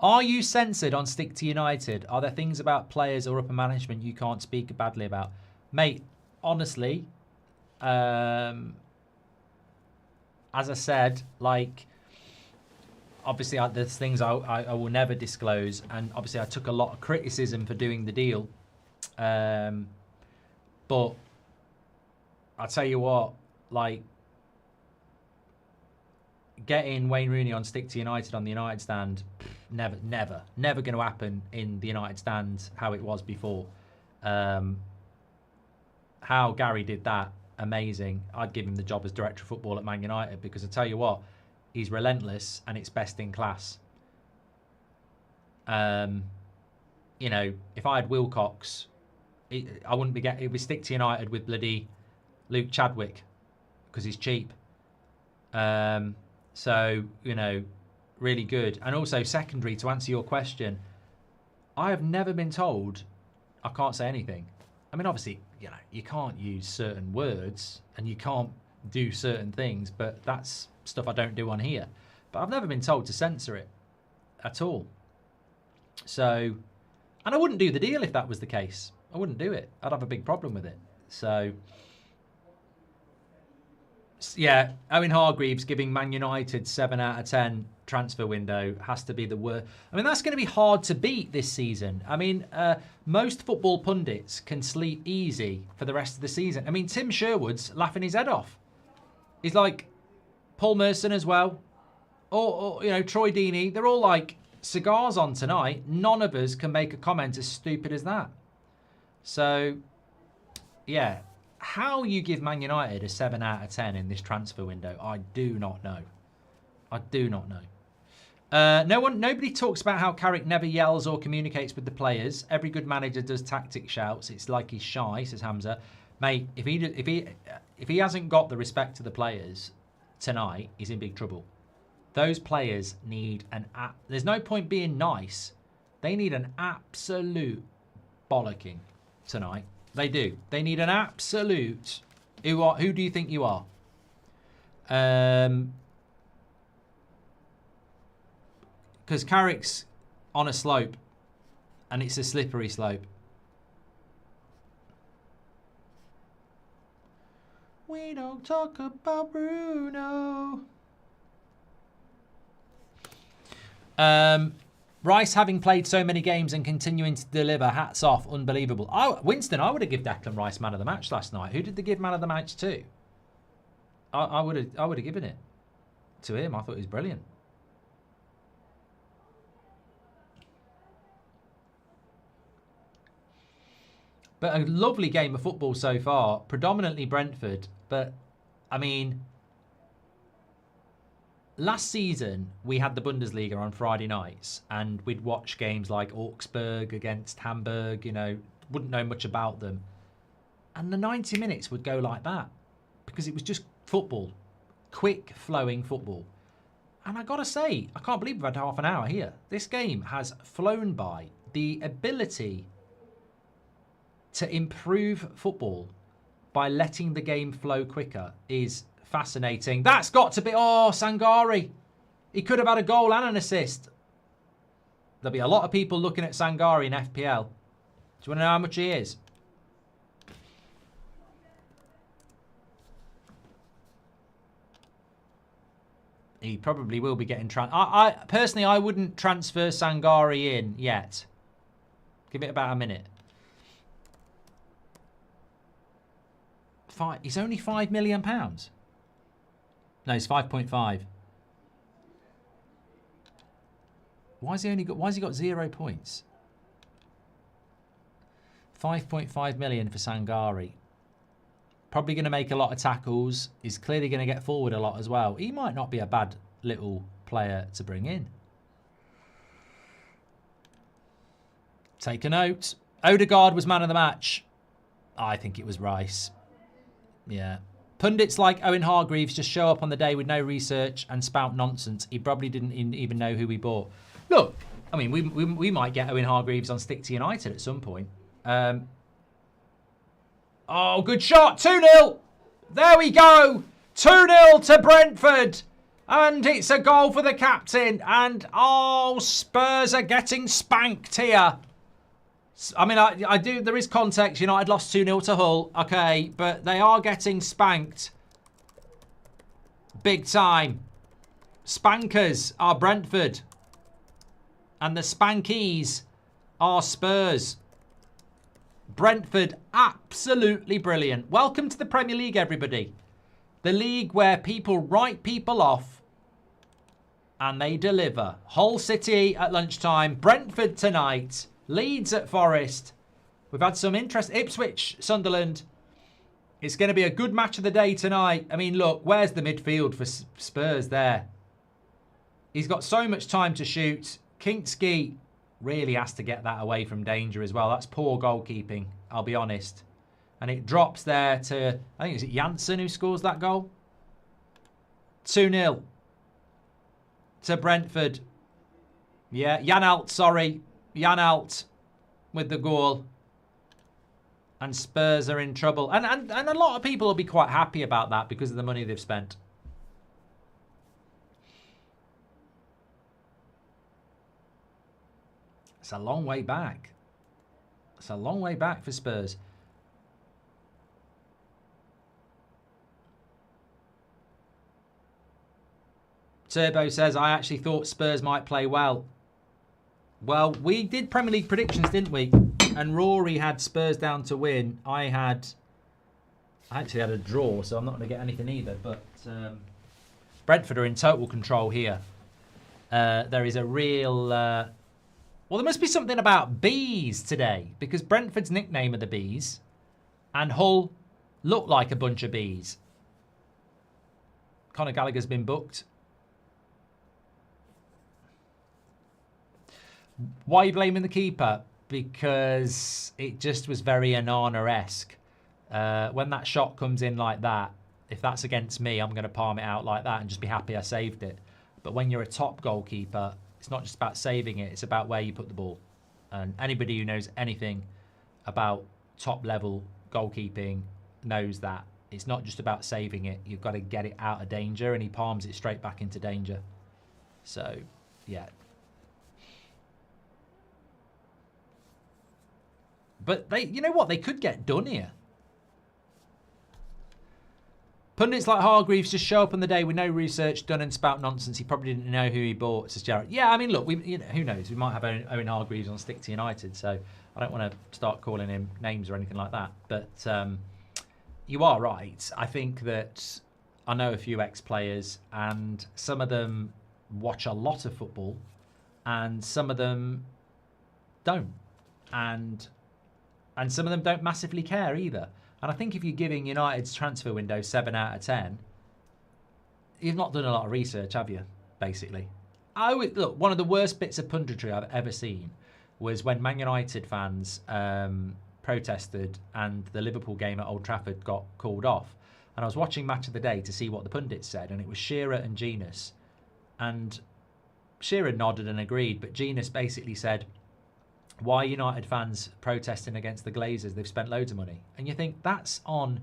Are you censored on Stick to United? Are there things about players or upper management you can't speak badly about? Mate, honestly, as I said, like, obviously there's things I will never disclose. And obviously I took a lot of criticism for doing the deal. But I'll tell you what, like, getting Wayne Rooney on Stick to United on the United stand, never going to happen in the United stand how it was before. How Gary did that, amazing. I'd give him the job as director of football at Man United, because I tell you what, he's relentless and it's best in class. You know, if I had Wilcox, I wouldn't be it would Stick to United with bloody Luke Chadwick, because he's cheap. So, you know, really good. And also, secondary, to answer your question, I have never been told I can't say anything. I mean, obviously, you know, you can't use certain words and you can't do certain things, but that's stuff I don't do on here. But I've never been told to censor it at all. So, and I wouldn't do the deal if that was the case. I wouldn't do it. I'd have a big problem with it. So, yeah, Owen Hargreaves giving Man United 7 out of 10 transfer window has to be the worst. I mean, that's going to be hard to beat this season. I mean, most football pundits can sleep easy for the rest of the season. I mean, Tim Sherwood's laughing his head off. He's like, Paul Merson as well. Or you know, Troy Deeney. They're all like, cigars on tonight. None of us can make a comment as stupid as that. So, yeah. How you give Man United a 7 out of 10 in this transfer window, I do not know. I do not know. Nobody talks about how Carrick never yells or communicates with the players. Every good manager does tactic shouts. It's like he's shy, says Hamza. Mate, if he hasn't got the respect to the players tonight, he's in big trouble. Those players need there's no point being nice. They need an absolute bollocking tonight. They do. They need an absolute. Who do you think you are? Because Carrick's on a slope, and it's a slippery slope. We don't talk about Bruno. Rice having played so many games and continuing to deliver, hats off, unbelievable. Winston, I would have given Declan Rice man of the match last night. Who did they give man of the match to? I would have given it to him. I thought he was brilliant. But a lovely game of football so far, predominantly Brentford. But, I mean, last season, we had the Bundesliga on Friday nights, and we'd watch games like Augsburg against Hamburg, you know, wouldn't know much about them. And the 90 minutes would go like that, because it was just football, quick flowing football. And I gotta say, I can't believe we've had half an hour here. This game has flown by. The ability to improve football by letting the game flow quicker is fascinating. That's got to be... Oh, Sangare. He could have had a goal and an assist. There'll be a lot of people looking at Sangare in FPL. Do you want to know how much he is? He probably will be getting... Personally, I wouldn't transfer Sangare in yet. Give it about a minute. He's only £5 million. No, it's 5.5. Why has he got 0 points? 5.5 million for Sangare. Probably going to make a lot of tackles. He's clearly going to get forward a lot as well. He might not be a bad little player to bring in. Take a note. Odegaard was man of the match. I think it was Rice. Yeah. Pundits like Owen Hargreaves just show up on the day with no research and spout nonsense. He probably didn't even know who we bought. Look, I mean, we might get Owen Hargreaves on Stick to United at some point. Oh, good shot. 2-0. There we go. 2-0 to Brentford. And it's a goal for the captain. And, oh, Spurs are getting spanked here. I mean, I do, there is context. United lost 2-0 to Hull. Okay, but they are getting spanked. Big time. Spankers are Brentford. And the spankies are Spurs. Brentford, absolutely brilliant. Welcome to the Premier League, everybody. The league where people write people off and they deliver. Hull City at lunchtime. Brentford tonight. Leeds at Forest. We've had some interest. Ipswich, Sunderland. It's going to be a good match of the day tonight. I mean, look, where's the midfield for Spurs there? He's got so much time to shoot. Kinksky really has to get that away from danger as well. That's poor goalkeeping, I'll be honest. And it drops there to, I think, is it Janssen who scores that goal? 2-0 to Brentford. Yeah, Janelt, sorry. Janelt with the goal. And Spurs are in trouble. And a lot of people will be quite happy about that because of the money they've spent. It's a long way back. It's a long way back for Spurs. Turbo says, I actually thought Spurs might play well. Well, we did Premier League predictions, didn't we? And Rory had Spurs down to win. I actually had a draw, so I'm not going to get anything either. But Brentford are in total control here. There is a real... well, there must be something about bees today, because Brentford's nickname are the bees, and Hull look like a bunch of bees. Conor Gallagher's been booked. Why are you blaming the keeper? Because it just was very Onana-esque. When that shot comes in like that, if that's against me, I'm going to palm it out like that and just be happy I saved it. But when you're a top goalkeeper, it's not just about saving it, it's about where you put the ball. And anybody who knows anything about top-level goalkeeping knows that. It's not just about saving it. You've got to get it out of danger, and he palms it straight back into danger. So, yeah. But they, you know what? They could get done here. Pundits like Hargreaves just show up on the day with no research done and spout nonsense. He probably didn't know who he bought, says Jarrett. Yeah, I mean, look, who knows? We might have Owen Hargreaves on Stick to United, so I don't want to start calling him names or anything like that. But you are right. I think that I know a few ex-players, and some of them watch a lot of football, and some of them don't. And some of them don't massively care either. And I think if you're giving United's transfer window 7 out of 10, you've not done a lot of research, have you? Basically. Look, one of the worst bits of punditry I've ever seen was when Man United fans protested and the Liverpool game at Old Trafford got called off. And I was watching Match of the Day to see what the pundits said, and it was Shearer and Genus. And Shearer nodded and agreed, but Genus basically said, why are United fans protesting against the Glazers? They've spent loads of money. And you think it's one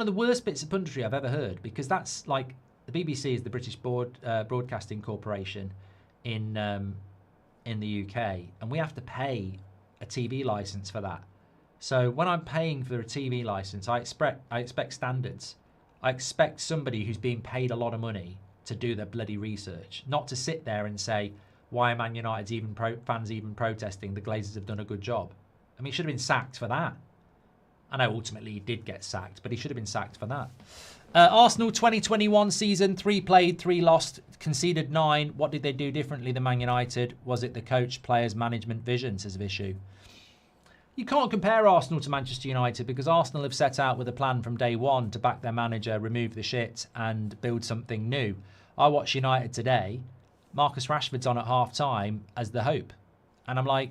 of the worst bits of punditry I've ever heard, because that's like, the BBC is the British Broadcasting Corporation in the UK, and we have to pay a TV licence for that. So when I'm paying for a TV licence, I expect standards. I expect somebody who's being paid a lot of money to do their bloody research, not to sit there and say, why are Man United's fans even protesting? The Glazers have done a good job. I mean, he should have been sacked for that. I know ultimately he did get sacked, but he should have been sacked for that. Arsenal 2021 season, 3 played, 3 lost, conceded 9. What did they do differently than Man United? Was it the coach, players, management, vision, says Vishu? You can't compare Arsenal to Manchester United, because Arsenal have set out with a plan from day one to back their manager, remove the shit and build something new. I watched United today. Marcus Rashford's on at half-time as the hope. And I'm like,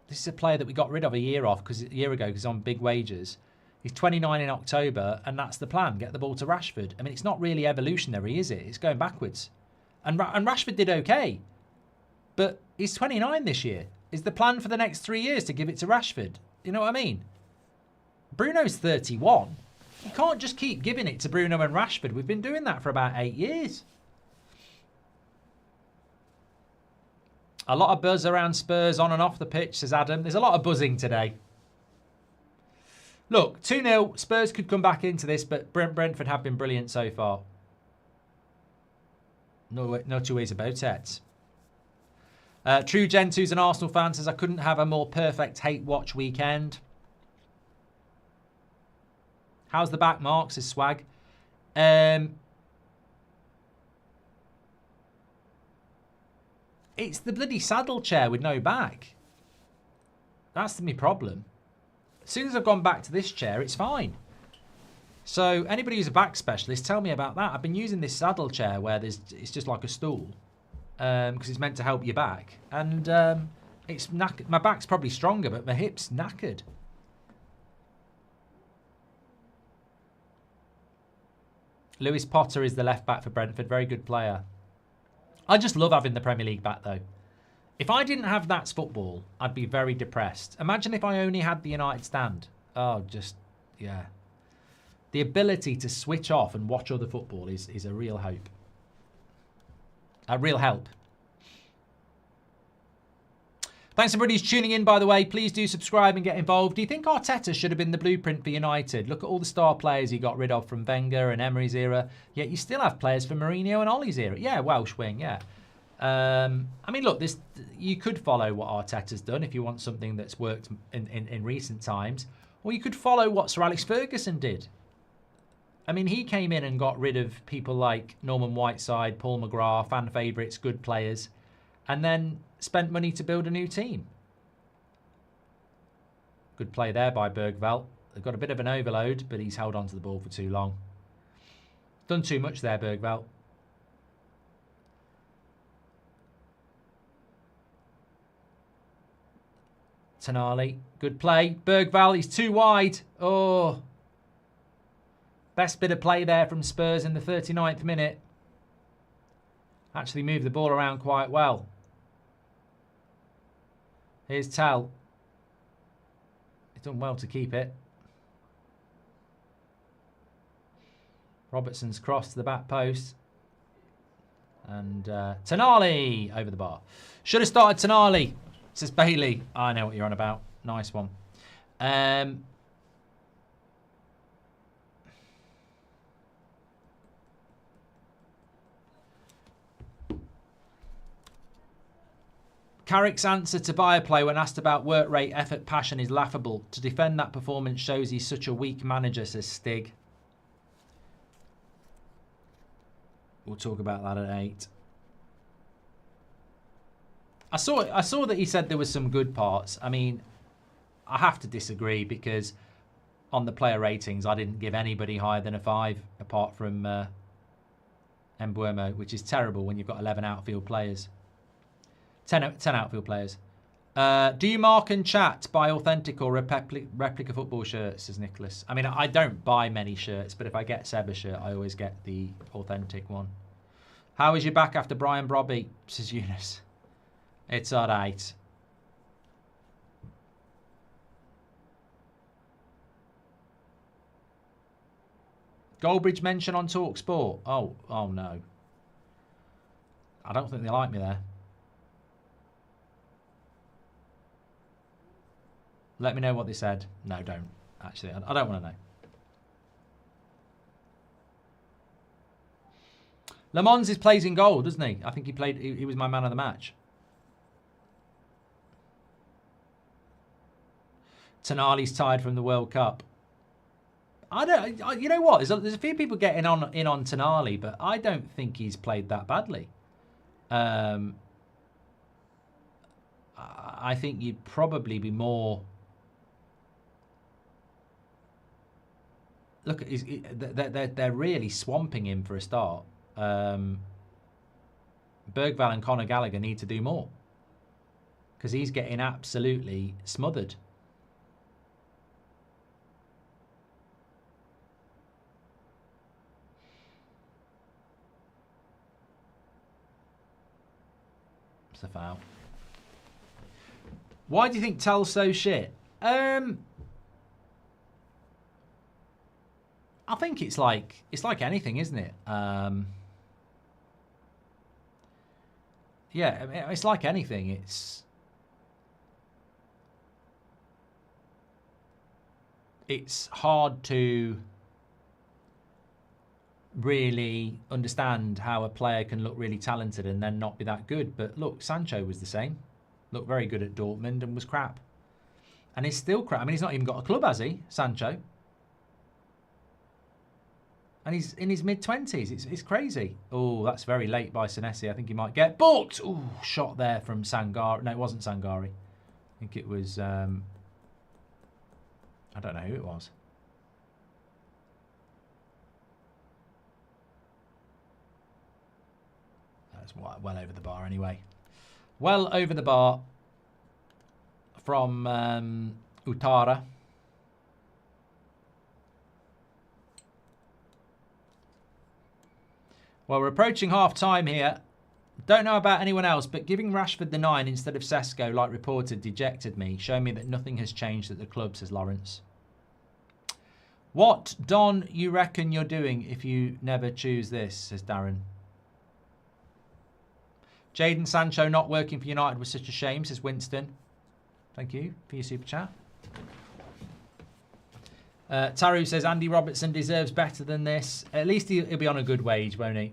this is a player that we got rid of a year ago because he's on big wages. He's 29 in October, and that's the plan. Get the ball to Rashford. I mean, it's not really evolutionary, is it? It's going backwards. And Rashford did okay. But he's 29 this year. Is the plan for the next 3 years to give it to Rashford? You know what I mean? Bruno's 31. You can't just keep giving it to Bruno and Rashford. We've been doing that for about 8 years. A lot of buzz around Spurs on and off the pitch, says Adam. There's a lot of buzzing today. Look, 2-0. Spurs could come back into this, but Brentford have been brilliant so far. No two ways about it. True Gent, who's an Arsenal fan, says, I couldn't have a more perfect hate watch weekend. How's the back, Mark? Says Swag. It's the bloody saddle chair with no back. That's my problem. As soon as I've gone back to this chair, it's fine. So anybody who's a back specialist, tell me about that. I've been using this saddle chair where it's just like a stool because it's meant to help your back. And it's knackered. My back's probably stronger, but my hip's knackered. Lewis Potter is the left back for Brentford. Very good player. I just love having the Premier League back, though. If I didn't have That's Football, I'd be very depressed. Imagine if I only had the United Stand. Oh, just, yeah. The ability to switch off and watch other football is a real hope. A real help. Thanks everybody who's tuning in, by the way. Please do subscribe and get involved. Do you think Arteta should have been the blueprint for United? Look at all the star players he got rid of from Wenger and Emery's era. Yet you still have players from Mourinho and Ollie's era. Yeah, Welsh wing, yeah. I mean, look, you could follow what Arteta's done if you want something that's worked in recent times. Or you could follow what Sir Alex Ferguson did. I mean, he came in and got rid of people like Norman Whiteside, Paul McGrath, fan favourites, good players, and then spent money to build a new team. Good play there by Bergvall. They've got a bit of an overload, but he's held onto the ball for too long. Done too much there, Bergvall. Tonali, good play. Bergvall, he's too wide. Oh. Best bit of play there from Spurs in the 39th minute. Actually moved the ball around quite well. Here's Tal. He's done well to keep it. Robertson's cross to the back post. And Tonali over the bar. Should have started Tonali, says Bailey. I know what you're on about. Nice one. Carrick's answer to Viaplay when asked about work rate, effort, passion is laughable. To defend that performance shows he's such a weak manager, says Stig. We'll talk about that at 8. I saw that he said there was some good parts. I mean, I have to disagree because on the player ratings, I didn't give anybody higher than a 5 apart from Mbuemo, which is terrible when you've got 11 outfield players. 10 outfield players. Do you mark and chat buy authentic or replica football shirts, says Nicholas? I mean, I don't buy many shirts, but if I get Seb a shirt, I always get the authentic one. How is your back after Brian Brobby, says Eunice? It's all right. Goldbridge mention on TalkSport. Oh no. I don't think they like me there. Let me know what they said. No, don't. Actually, I don't want to know. Le Mans plays in goal, doesn't he? I think he was my man of the match. Tonali's tired from the World Cup. You know what? There's a few people getting in on Tonali, but I don't think he's played that badly. I think you'd probably be more. Look, they're really swamping him for a start. Bergvall and Conor Gallagher need to do more because he's getting absolutely smothered. It's a foul. Why do you think Tel's so shit? I think it's like anything, isn't it? yeah, I mean, it's like anything. It's hard to really understand how a player can look really talented and then not be that good. But look, Sancho was the same. Looked very good at Dortmund and was crap. And he's still crap. I mean, he's not even got a club, has he, Sancho? And he's in his mid-20s. It's crazy. Oh, that's very late by Senesi. I think he might get booked. Oh, shot there from Sangari. No, it wasn't Sangari. I think it was... I don't know who it was. That's well over the bar anyway. Well over the bar from Utara. Well, we're approaching half-time here. Don't know about anyone else, but giving Rashford the 9 instead of Sesko, like reported, dejected me. Showing me that nothing has changed at the club, says Lawrence. What, Don, you reckon you're doing if you never choose this, says Darren. Jadon Sancho not working for United was such a shame, says Winston. Thank you for your super chat. Taru says Andy Robertson deserves better than this. At least he'll be on a good wage, won't he?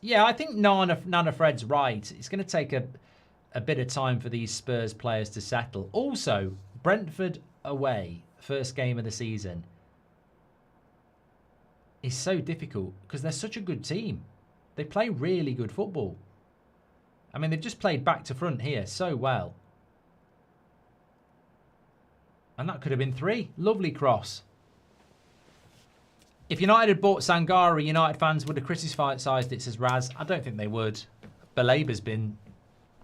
Yeah, I think Nana Fred's right. It's going to take a bit of time for these Spurs players to settle. Also, Brentford away, first game of the season, is so difficult because they're such a good team. They play really good football. I mean, they've just played back to front here so well. And that could have been 3. Lovely cross. If United had bought Sangari, United fans would have criticised it, says Raz. I don't think they would. Balaba's been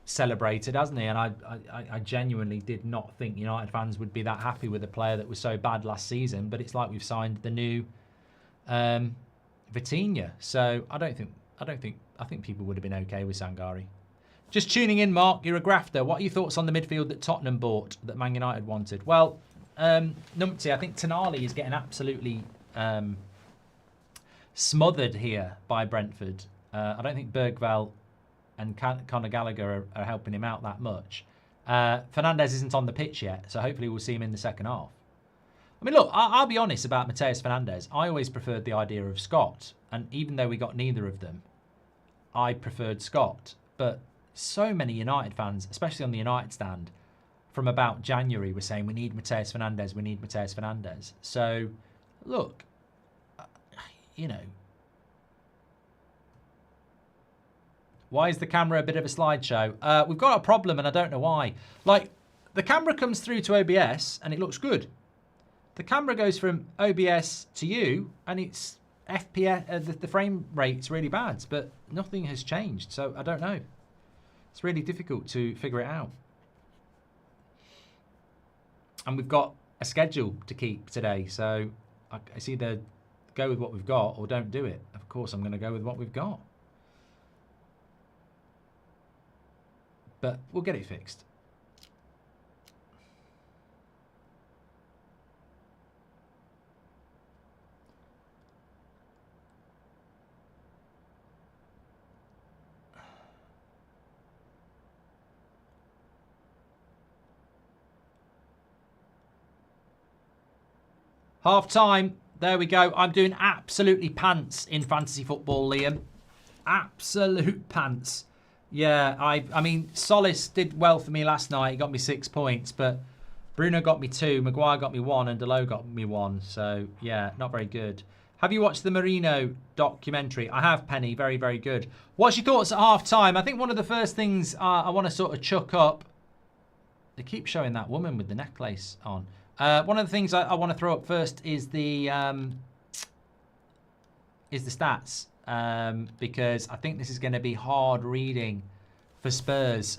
celebrated, hasn't he? And I genuinely did not think United fans would be that happy with a player that was so bad last season. But it's like we've signed the new Vitinha. So I think people would have been okay with Sangari. Just tuning in, Mark. You're a grafter. What are your thoughts on the midfield that Tottenham bought that Man United wanted? Well, Numpty, I think Tonali is getting absolutely smothered here by Brentford. I don't think Bergvall and Conor Gallagher are helping him out that much. Fernandes isn't on the pitch yet, so hopefully we'll see him in the second half. I mean, look, I'll be honest about Mateus Fernandes. I always preferred the idea of Scott, and even though we got neither of them, I preferred Scott. But so many United fans, especially on the United stand, from about January were saying, we need Mateus Fernandes, we need Mateus Fernandes. So, look, you know, why is the camera a bit of a slideshow? We've got a problem and I don't know why. Like, the camera comes through to OBS and it looks good. The camera goes from OBS to you and it's FPS, the frame rate's really bad, but nothing has changed. So I don't know. It's really difficult to figure it out. And we've got a schedule to keep today, so it's either go with what we've got or don't do it. Of course, I'm going to go with what we've got. But we'll get it fixed. Half time. There we go. I'm doing absolutely pants in fantasy football, Liam. Absolute pants. Yeah, I mean, Solis did well for me last night. He got me 6 points, but Bruno got me 2, Maguire got me 1, and Delo got me 1. So, yeah, not very good. Have you watched the Marino documentary? I have, Penny. Very, very good. What's your thoughts at half time? I think one of the first things I want to sort of chuck up. They keep showing that woman with the necklace on. One of the things I want to throw up first is the stats, because I think this is going to be hard reading for Spurs.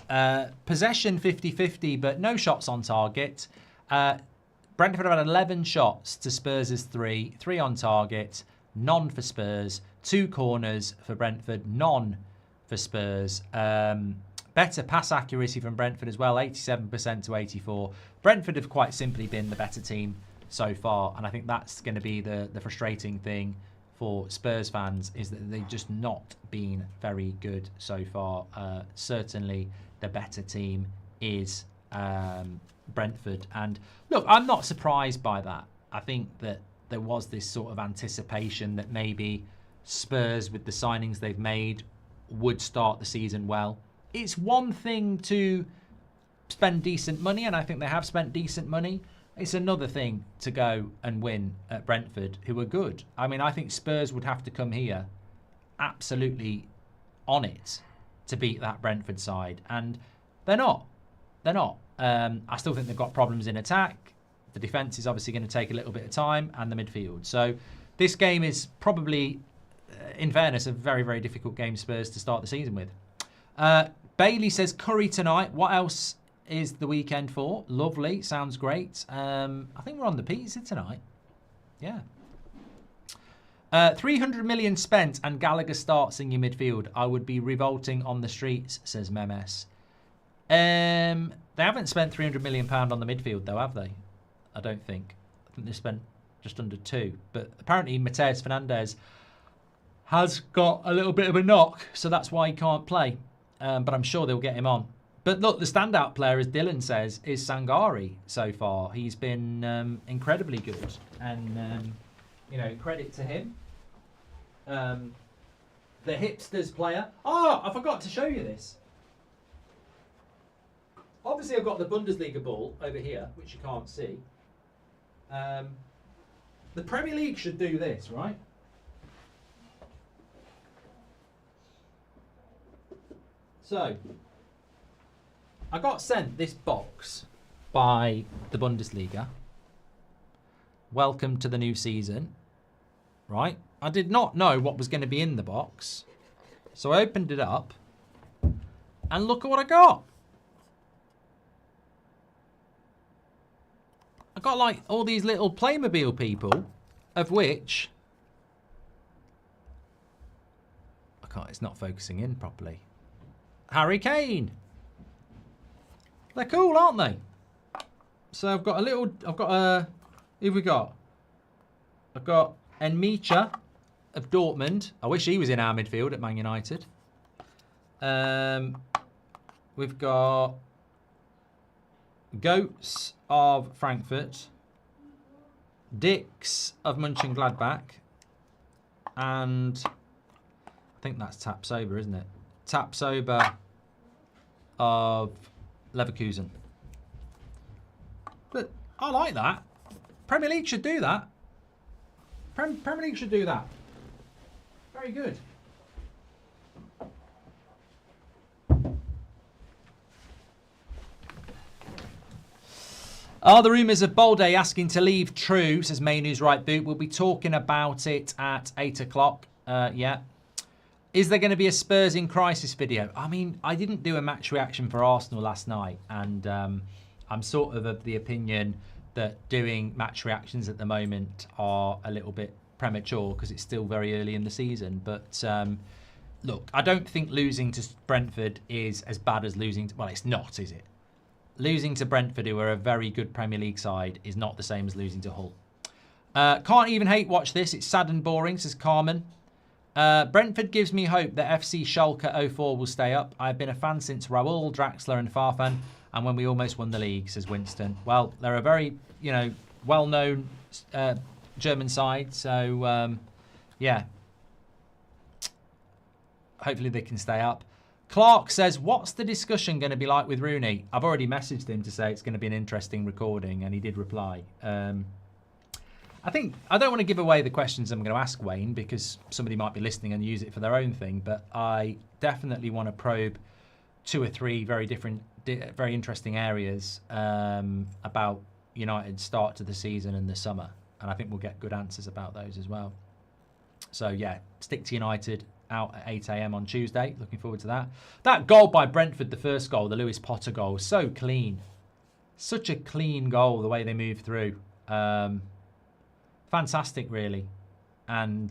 Possession 50-50, but no shots on target. Brentford have had 11 shots to Spurs' 3 on target, none for Spurs, 2 corners for Brentford, none for Spurs. Better pass accuracy from Brentford as well, 87% to 84%. Brentford have quite simply been the better team so far, and I think that's going to be the frustrating thing for Spurs fans is that they've just not been very good so far. Certainly the better team is Brentford. And look, I'm not surprised by that. I think that there was this sort of anticipation that maybe Spurs, with the signings they've made, would start the season well. It's one thing to spend decent money, and I think they have spent decent money. It's another thing to go and win at Brentford, who are good. I mean, I think Spurs would have to come here absolutely on it to beat that Brentford side, and they're not. They're not. I still think they've got problems in attack. The defence is obviously going to take a little bit of time, and the midfield. So this game is probably, in fairness, a very, very difficult game Spurs to start the season with. Bailey says Curry tonight. What else is the weekend for? Lovely. Sounds great. I think we're on the pizza tonight. Yeah. 300 million spent and Gallagher starts in your midfield. I would be revolting on the streets, says Memes. They haven't spent 300 million pound on the midfield though, have they? I don't think. I think they spent just under 2. But apparently Mateus Fernandes has got a little bit of a knock, so that's why he can't play. But I'm sure they'll get him on. But look, the standout player, as Dylan says, is Sangare so far. He's been incredibly good. And, you know, credit to him. The hipsters player. Oh, I forgot to show you this. Obviously, I've got the Bundesliga ball over here, which you can't see. The Premier League should do this, right? So, I got sent this box by the Bundesliga. Welcome to the new season. Right? I did not know what was going to be in the box. So I opened it up. And look at what I got. I got like all these little Playmobil people, of which it's not focusing in properly. Harry Kane. They're cool, aren't they? So I've got who have we got? I've got Enmicha of Dortmund. I wish he was in our midfield at Man United. We've got Goetz of Frankfurt, Dix of Mönchengladbach, and I think that's Tapsoba, isn't it? Tapsoba of Leverkusen. But I like that. Premier League should do that. Premier League should do that. Very good. Are the rumours of Bolde asking to leave true, says Mainu's right boot. We'll be talking about it at 8 o'clock. Yeah. Is there going to be a Spurs in crisis video? I mean, I didn't do a match reaction for Arsenal last night, and I'm sort of the opinion that doing match reactions at the moment are a little bit premature because it's still very early in the season. But look, I don't think losing to Brentford is as bad as losing to... Well, it's not, is it? Losing to Brentford, who are a very good Premier League side, is not the same as losing to Hull. Can't even hate watch this. It's sad and boring, says Carmen. Brentford gives me hope that FC Schalke 04 will stay up. I've been a fan since Raul, Draxler and Farfan, and when we almost won the league, says Winston. Well, they're a very, well-known German side, so, yeah. Hopefully they can stay up. Clark says, what's the discussion going to be like with Rooney? I've already messaged him to say it's going to be an interesting recording, and he did reply. I don't want to give away the questions I'm going to ask Wayne because somebody might be listening and use it for their own thing, but I definitely want to probe 2 or 3 very interesting areas about United's start to the season and the summer, and I think we'll get good answers about those as well. So yeah, stick to United out at 8 a.m. on Tuesday. Looking forward to that. That goal by Brentford, the first goal, the Lewis Potter goal, so clean. Such a clean goal, the way they moved through. Fantastic, really. And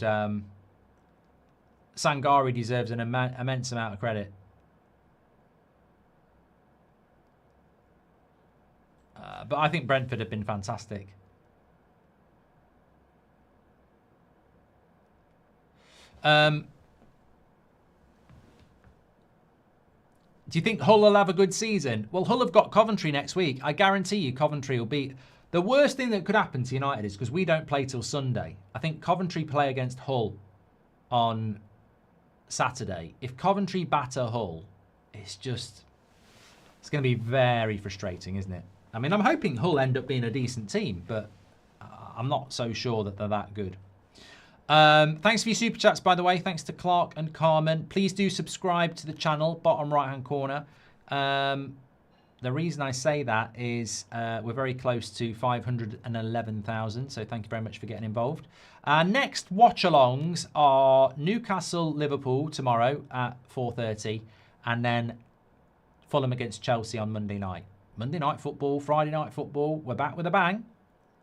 Sangare deserves an immense amount of credit. But I think Brentford have been fantastic. Do you think Hull will have a good season? Well, Hull have got Coventry next week. I guarantee you Coventry will beat... The worst thing that could happen to United is, because we don't play till Sunday, I think Coventry play against Hull on Saturday. If Coventry batter Hull, it's going to be very frustrating, isn't it? I mean, I'm hoping Hull end up being a decent team, but I'm not so sure that they're that good. Thanks for your super chats, by the way. Thanks to Clark and Carmen. Please do subscribe to the channel, bottom right-hand corner. The reason I say that is we're very close to 511,000, so thank you very much for getting involved. Next watch-alongs are Newcastle-Liverpool tomorrow at 4:30, and then Fulham against Chelsea on Monday night. Monday night football, Friday night football, we're back with a bang,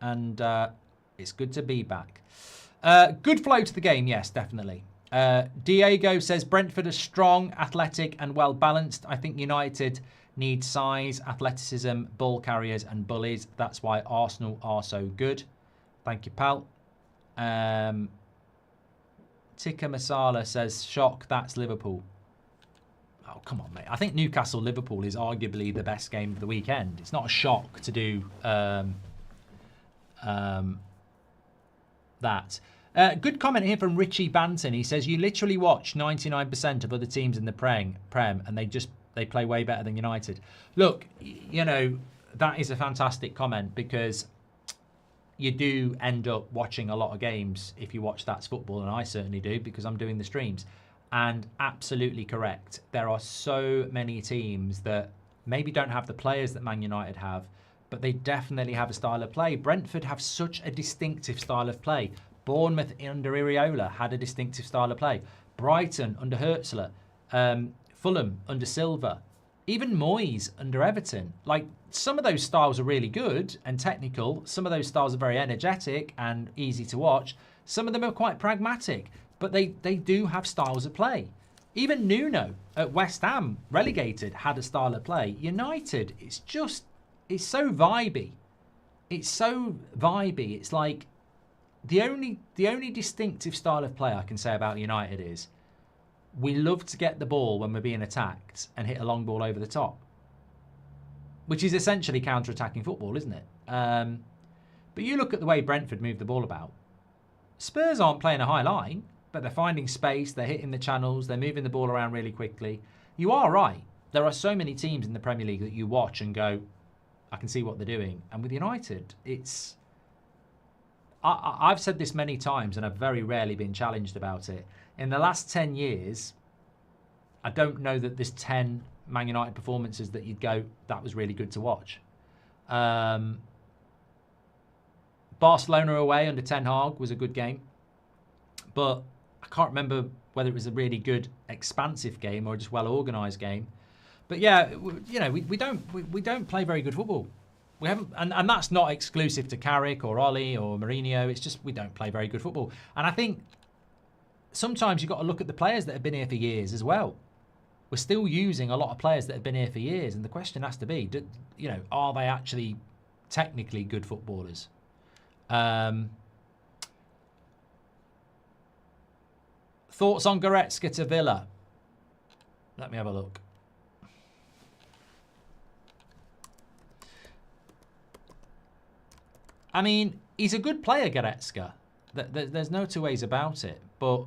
and it's good to be back. Good flow to the game, yes, definitely. Diego says Brentford are strong, athletic and well balanced. I think United need size, athleticism, ball carriers and bullies. That's why Arsenal are so good. Thank you, pal. Tikka Masala says, shock, that's Liverpool. Oh, come on, mate. I think Newcastle-Liverpool is arguably the best game of the weekend. It's not a shock to do that. Good comment here from Richie Banton. He says, you literally watch 99% of other teams in the Prem and they play way better than United. Look, you know, that is a fantastic comment, because you do end up watching a lot of games if you watch That's Football, and I certainly do because I'm doing the streams. And absolutely correct. There are so many teams that maybe don't have the players that Man United have, but they definitely have a style of play. Brentford have such a distinctive style of play. Bournemouth under Iriola had a distinctive style of play. Brighton under Hertzler. Fulham under Silva. Even Moyes under Everton. Like, some of those styles are really good and technical. Some of those styles are very energetic and easy to watch. Some of them are quite pragmatic, but they do have styles of play. Even Nuno at West Ham, relegated, had a style of play. United, it's so vibey. It's so vibey. It's like the only distinctive style of play I can say about United is we love to get the ball when we're being attacked and hit a long ball over the top, which is essentially counter-attacking football, isn't it? But you look at the way Brentford move the ball about. Spurs aren't playing a high line, but they're finding space, they're hitting the channels, they're moving the ball around really quickly. You are right. There are so many teams in the Premier League that you watch and go, I can see what they're doing. And with United, it's... I've said this many times and I've very rarely been challenged about it. In the last 10 years, I don't know that there's 10 Man United performances that you'd go, that was really good to watch. Barcelona away under Ten Hag was a good game. But I can't remember whether it was a really good, expansive game or just well-organised game. But yeah, you know, we don't play very good football. We haven't, and that's not exclusive to Carrick or Ollie or Mourinho. It's just we don't play very good football. And I think sometimes you've got to look at the players that have been here for years as well. We're still using a lot of players that have been here for years, and the question has to be, you know, are they actually technically good footballers? Thoughts on Goretzka to Villa? Let me have a look. I mean, he's a good player, Goretzka. There's no two ways about it. But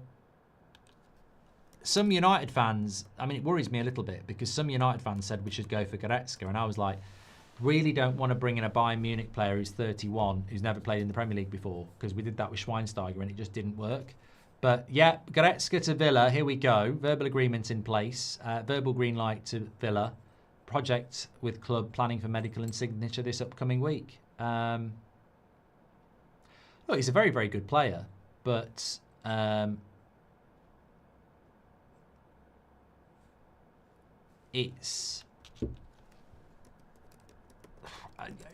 some United fans, I mean, it worries me a little bit because some United fans said we should go for Goretzka. And I was like, really don't want to bring in a Bayern Munich player who's 31, who's never played in the Premier League before, because we did that with Schweinsteiger and it just didn't work. But yeah, Goretzka to Villa, here we go. Verbal agreement in place. Verbal green light to Villa. Project with club planning for medical and signature this upcoming week. Look, he's a very, very good player, but it's...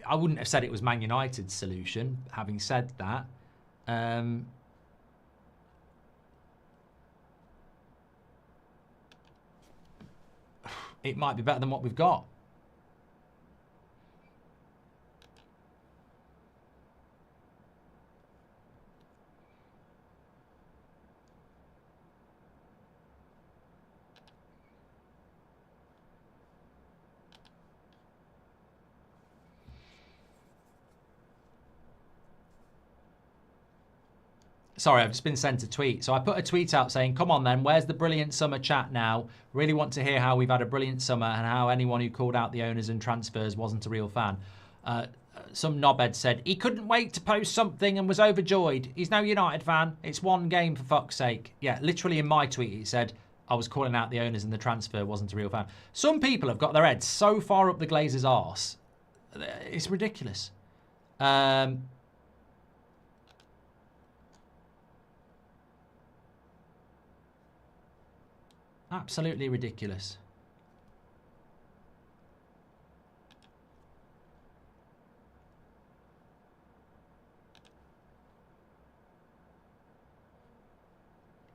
I wouldn't have said it was Man United's solution. Having said that, it might be better than what we've got. Sorry, I've just been sent a tweet. So I put a tweet out saying, come on then, where's the brilliant summer chat now? Really want to hear how we've had a brilliant summer and how anyone who called out the owners and transfers wasn't a real fan. Some knobhead said, he couldn't wait to post something and was overjoyed. He's no United fan. It's one game, for fuck's sake. Yeah, literally in my tweet it said, I was calling out the owners and the transfer wasn't a real fan. Some people have got their heads so far up the Glazers' arse. It's ridiculous. Absolutely ridiculous.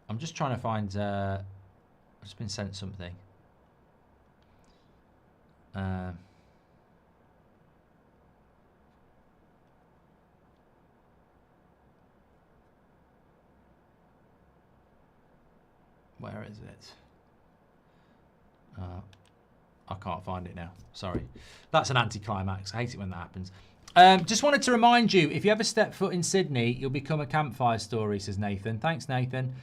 I'm just trying to find... I've just been sent something. Where is it? I can't find it now. Sorry. That's an anticlimax. I hate it when that happens. Just wanted to remind you, if you ever step foot in Sydney, you'll become a campfire story, says Nathan. Thanks, Nathan.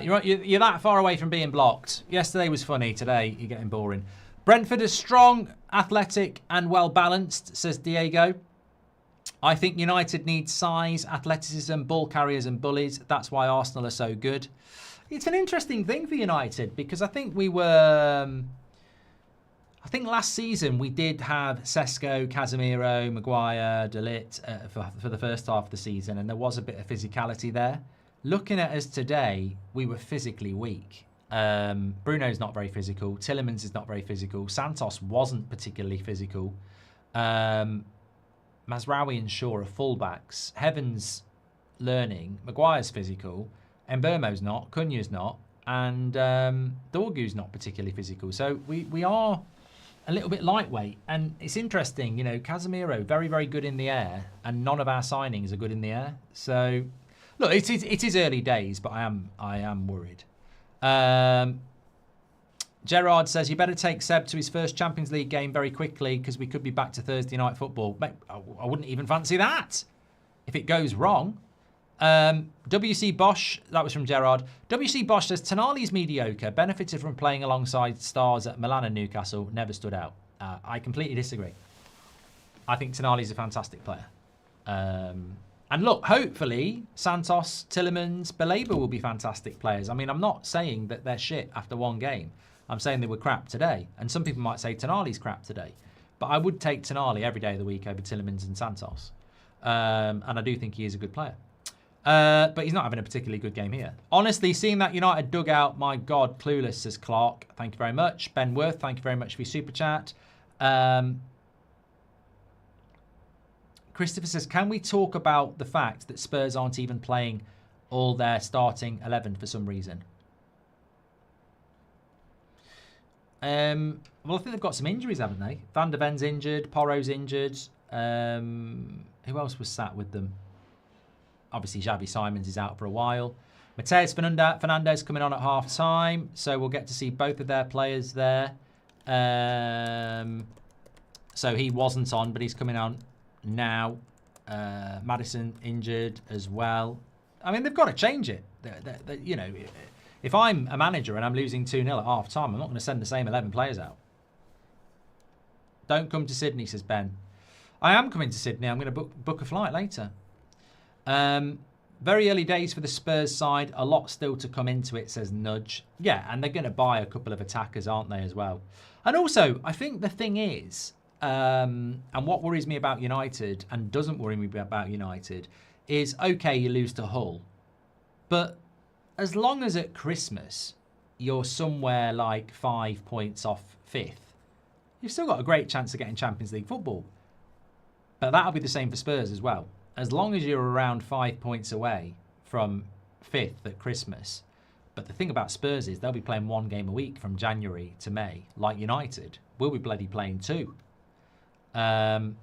You're that far away from being blocked. Yesterday was funny. Today, you're getting boring. Brentford is strong, athletic, and well-balanced, says Diego. I think United needs size, athleticism, ball carriers, and bullies. That's why Arsenal are so good. It's an interesting thing for United because I think we were... I think last season we did have Sesko, Casemiro, Maguire, De Ligt for the first half of the season, and there was a bit of physicality there. Looking at us today, we were physically weak. Bruno's not very physical. Tielemans is not very physical. Santos wasn't particularly physical. Mazraoui and Shaw are fullbacks. Heaven's learning. Maguire's physical. Mbeumo's not. Cunha's not. And Dorgu's not particularly physical. So we are a little bit lightweight. And it's interesting, you know, Casemiro, very, very good in the air. And none of our signings are good in the air. So, look, it is early days, but I am worried. Gerard says, you better take Seb to his first Champions League game very quickly because we could be back to Thursday night football. Mate, I wouldn't even fancy that if it goes wrong. WC Bosch, that was from Gerard. WC Bosch says, Tonali's mediocre, benefited from playing alongside stars at Milan and Newcastle, never stood out. I completely disagree. I think Tonali's a fantastic player. And look, hopefully, Santos, Tielemans, Baleba will be fantastic players. I mean, I'm not saying that they're shit after one game. I'm saying they were crap today. And some people might say Tonali's crap today. But I would take Tonali every day of the week over Tielemans and Santos. And I do think he is a good player. But he's not having a particularly good game here. Honestly, seeing that United dugout, my God, clueless, says Clark. Thank you very much. Ben Worth, thank you very much for your super chat. Christopher says, can we talk about the fact that Spurs aren't even playing all their starting 11 for some reason? Well, I think they've got some injuries, haven't they? Van der Ven's injured. Porro's injured. Who else was sat with them? Obviously, Xavi Simons is out for a while. Mateus Fernandes coming on at half-time. So we'll get to see both of their players there. So he wasn't on, but he's coming on now. Maddison injured as well. I mean, they've got to change it. You know, if I'm a manager and I'm losing 2-0 at half-time, I'm not going to send the same 11 players out. Don't come to Sydney, says Ben. I am coming to Sydney. I'm going to book a flight later. Very early days for the Spurs side. A lot still to come into it, says Nudge. Yeah, and they're going to buy a couple of attackers, aren't they, as well? And also, I think the thing is, and what worries me about United and doesn't worry me about United is, okay, you lose to Hull. But as long as at Christmas you're somewhere like 5 points off 5th, you've still got a great chance of getting Champions League football. But that'll be the same for Spurs as well. As long as you're around 5 points away from 5th at Christmas. But the thing about Spurs is they'll be playing one game a week from January to May, like United. We'll be bloody playing two. Double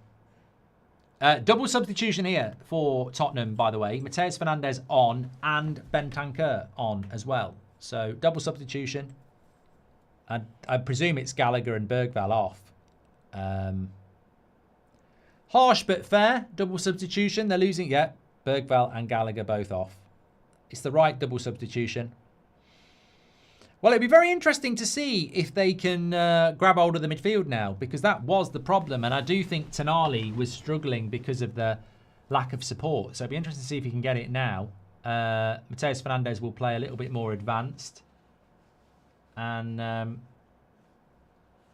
substitution here for Tottenham, by the way. Mateus Fernandes on and Bentancur on as well. So double substitution. And I presume it's Gallagher and Bergvall off. Harsh but fair. Double substitution. They're losing. Yeah, Bergvall and Gallagher both off. It's the right double substitution. Well, it'd be very interesting to see if they can grab hold of the midfield now, because that was the problem. And I do think Tonali was struggling because of the lack of support. So it'd be interesting to see if he can get it now. Mateus Fernandes will play a little bit more advanced. And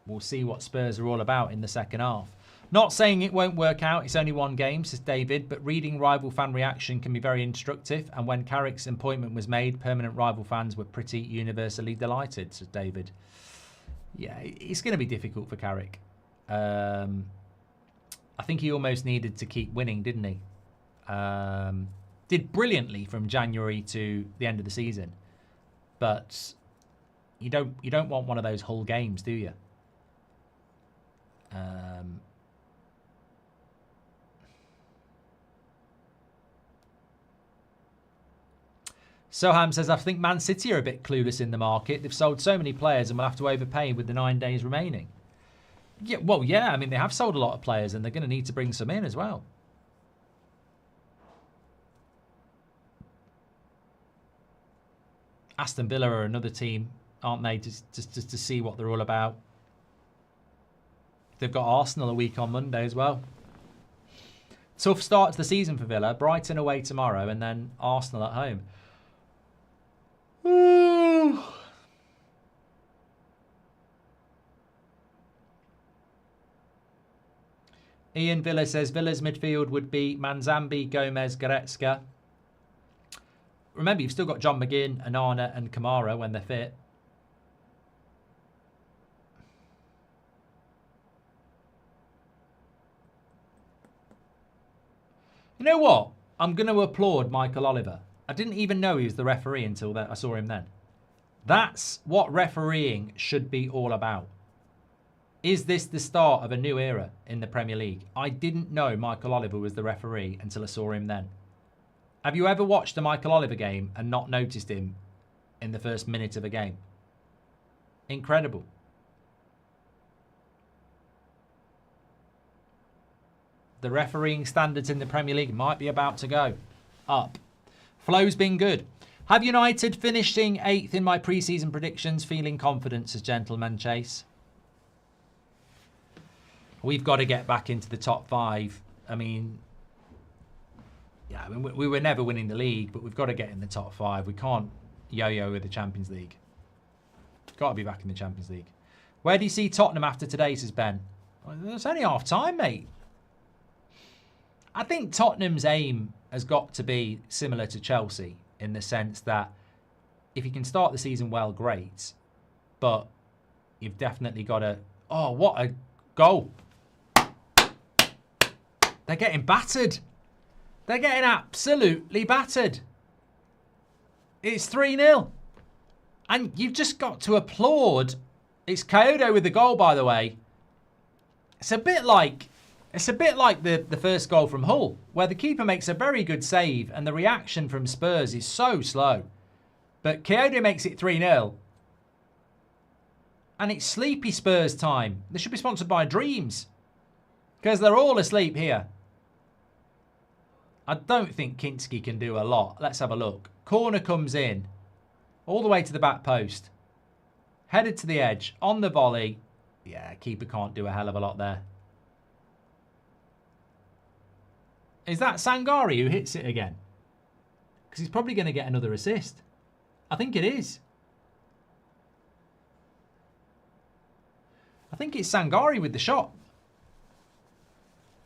we'll see what Spurs are all about in the second half. Not saying it won't work out. It's only one game, says David. But reading rival fan reaction can be very instructive. And when Carrick's appointment was made, permanent rival fans were pretty universally delighted, says David. Yeah, it's going to be difficult for Carrick. I think he almost needed to keep winning, didn't he? Did brilliantly from January to the end of the season. But you don't want one of those Hull games, do you? Soham says, I think Man City are a bit clueless in the market. They've sold so many players and will have to overpay with the 9 days remaining. Yeah, well, yeah, I mean, they have sold a lot of players and they're going to need to bring some in as well. Aston Villa are another team, aren't they, just to see what they're all about. They've got Arsenal a week on Monday as well. Tough start to the season for Villa. Brighton away tomorrow and then Arsenal at home. Ian Villa says Villa's midfield would be Manzambi, Gomez, Goretzka. Remember, you've still got John McGinn, Anana and Kamara when they're fit. You know what? I'm going to applaud Michael Oliver. I didn't even know he was the referee until I saw him then. That's what refereeing should be all about. Is this the start of a new era in the Premier League? I didn't know Michael Oliver was the referee until I saw him then. Have you ever watched a Michael Oliver game and not noticed him in the first minute of a game? Incredible. The refereeing standards in the Premier League might be about to go up. Flow's been good. Have United finishing 8th in my pre-season predictions, feeling confident, says Gentleman Chase. We've got to get back into the top 5. I mean, yeah, I mean, we were never winning the league, but we've got to get in the top 5. We can't yo-yo with the Champions League. Got to be back in the Champions League. Where do you see Tottenham after today, says Ben? Well, it's only half time, mate. I think Tottenham's aim has got to be similar to Chelsea in the sense that if you can start the season well, great. But you've definitely got to... Oh, what a goal. They're getting battered. They're getting absolutely battered. It's 3-0. And you've just got to applaud. It's Kyoto with the goal, by the way. It's a bit like the first goal from Hull, where the keeper makes a very good save and the reaction from Spurs is so slow. But Kyoto makes it 3-0. And it's sleepy Spurs time. They should be sponsored by Dreams. Because they're all asleep here. I don't think Kinski can do a lot. Let's have a look. Corner comes in. All the way to the back post. Headed to the edge. On the volley. Yeah, keeper can't do a hell of a lot there. Is that Sangari who hits it again? Because he's probably going to get another assist. I think it is. I think it's Sangari with the shot.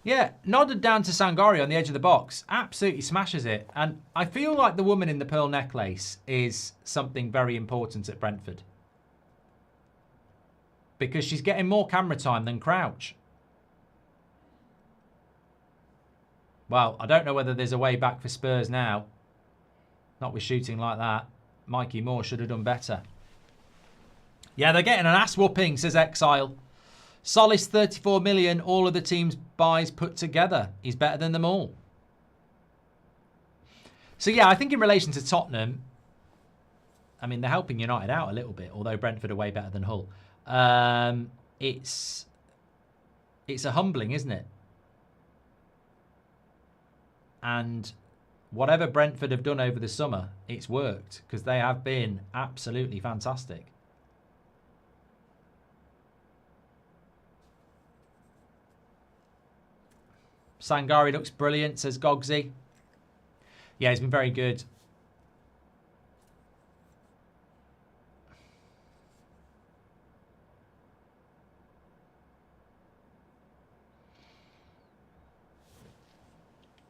Yeah, nodded down to Sangari on the edge of the box. Absolutely smashes it. And I feel like the woman in the pearl necklace is something very important at Brentford. Because she's getting more camera time than Crouch. Well, I don't know whether there's a way back for Spurs now. Not with shooting like that. Mikey Moore should have done better. Yeah, they're getting an ass whooping, says Exile. Solis 34 million, all of the team's buys put together. He's better than them all. So yeah, I think in relation to Tottenham, I mean, they're helping United out a little bit, although Brentford are way better than Hull. It's a humbling, isn't it? And whatever Brentford have done over the summer, it's worked because they have been absolutely fantastic. Sangari looks brilliant, says Gogsy. Yeah, he's been very good.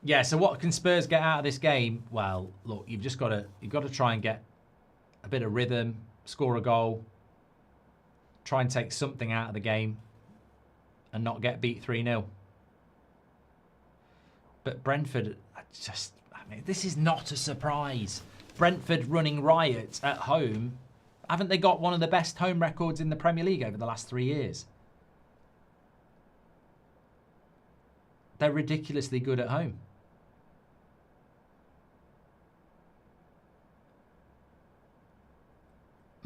Yeah, so what can Spurs get out of this game? Well, look, you've got to try and get a bit of rhythm, score a goal, try and take something out of the game, and not get beat 3-0. But Brentford, I mean, this is not a surprise. Brentford running riot at home. Haven't they got one of the best home records in the Premier League over the last 3 years? They're ridiculously good at home.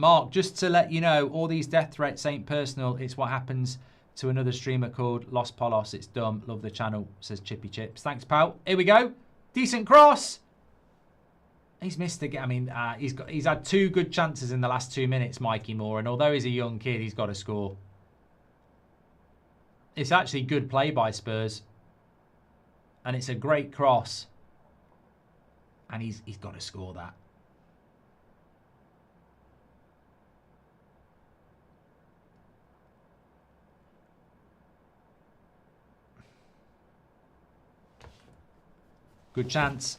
Mark, just to let you know, all these death threats ain't personal. It's what happens to another streamer called Los Polos. It's dumb. Love the channel, says Chippy Chips. Thanks, pal. Here we go. Decent cross. He's missed again. I mean, he's had 2 good chances in the last 2 minutes, Mikey Moore. And although he's a young kid, he's got to score. It's actually good play by Spurs. And it's a great cross. And he's got to score that. Good chance.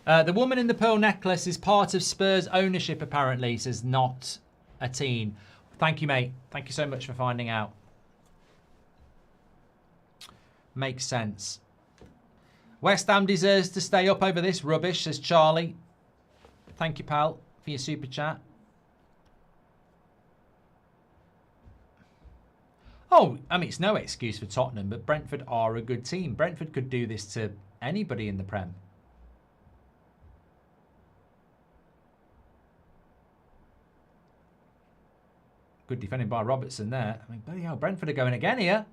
The woman in the pearl necklace is part of Spurs ownership, apparently, says not a teen. Thank you, mate. Thank you so much for finding out. Makes sense. West Ham deserves to stay up over this rubbish, says Charlie. Thank you, pal, for your super chat. Oh, I mean, it's no excuse for Tottenham, but Brentford are a good team. Brentford could do this to anybody in the Prem. Good defending by Robertson there. I mean, bloody hell, Brentford are going again here.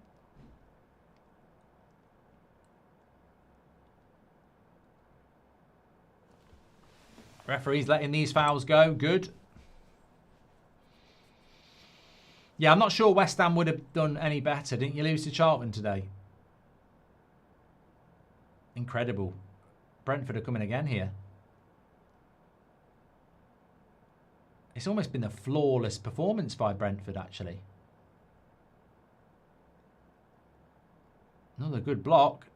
Referee's letting these fouls go. Good. Yeah, I'm not sure West Ham would have done any better. Didn't you lose to Charlton today? Incredible. Brentford are coming again here. It's almost been a flawless performance by Brentford, actually. Another good block.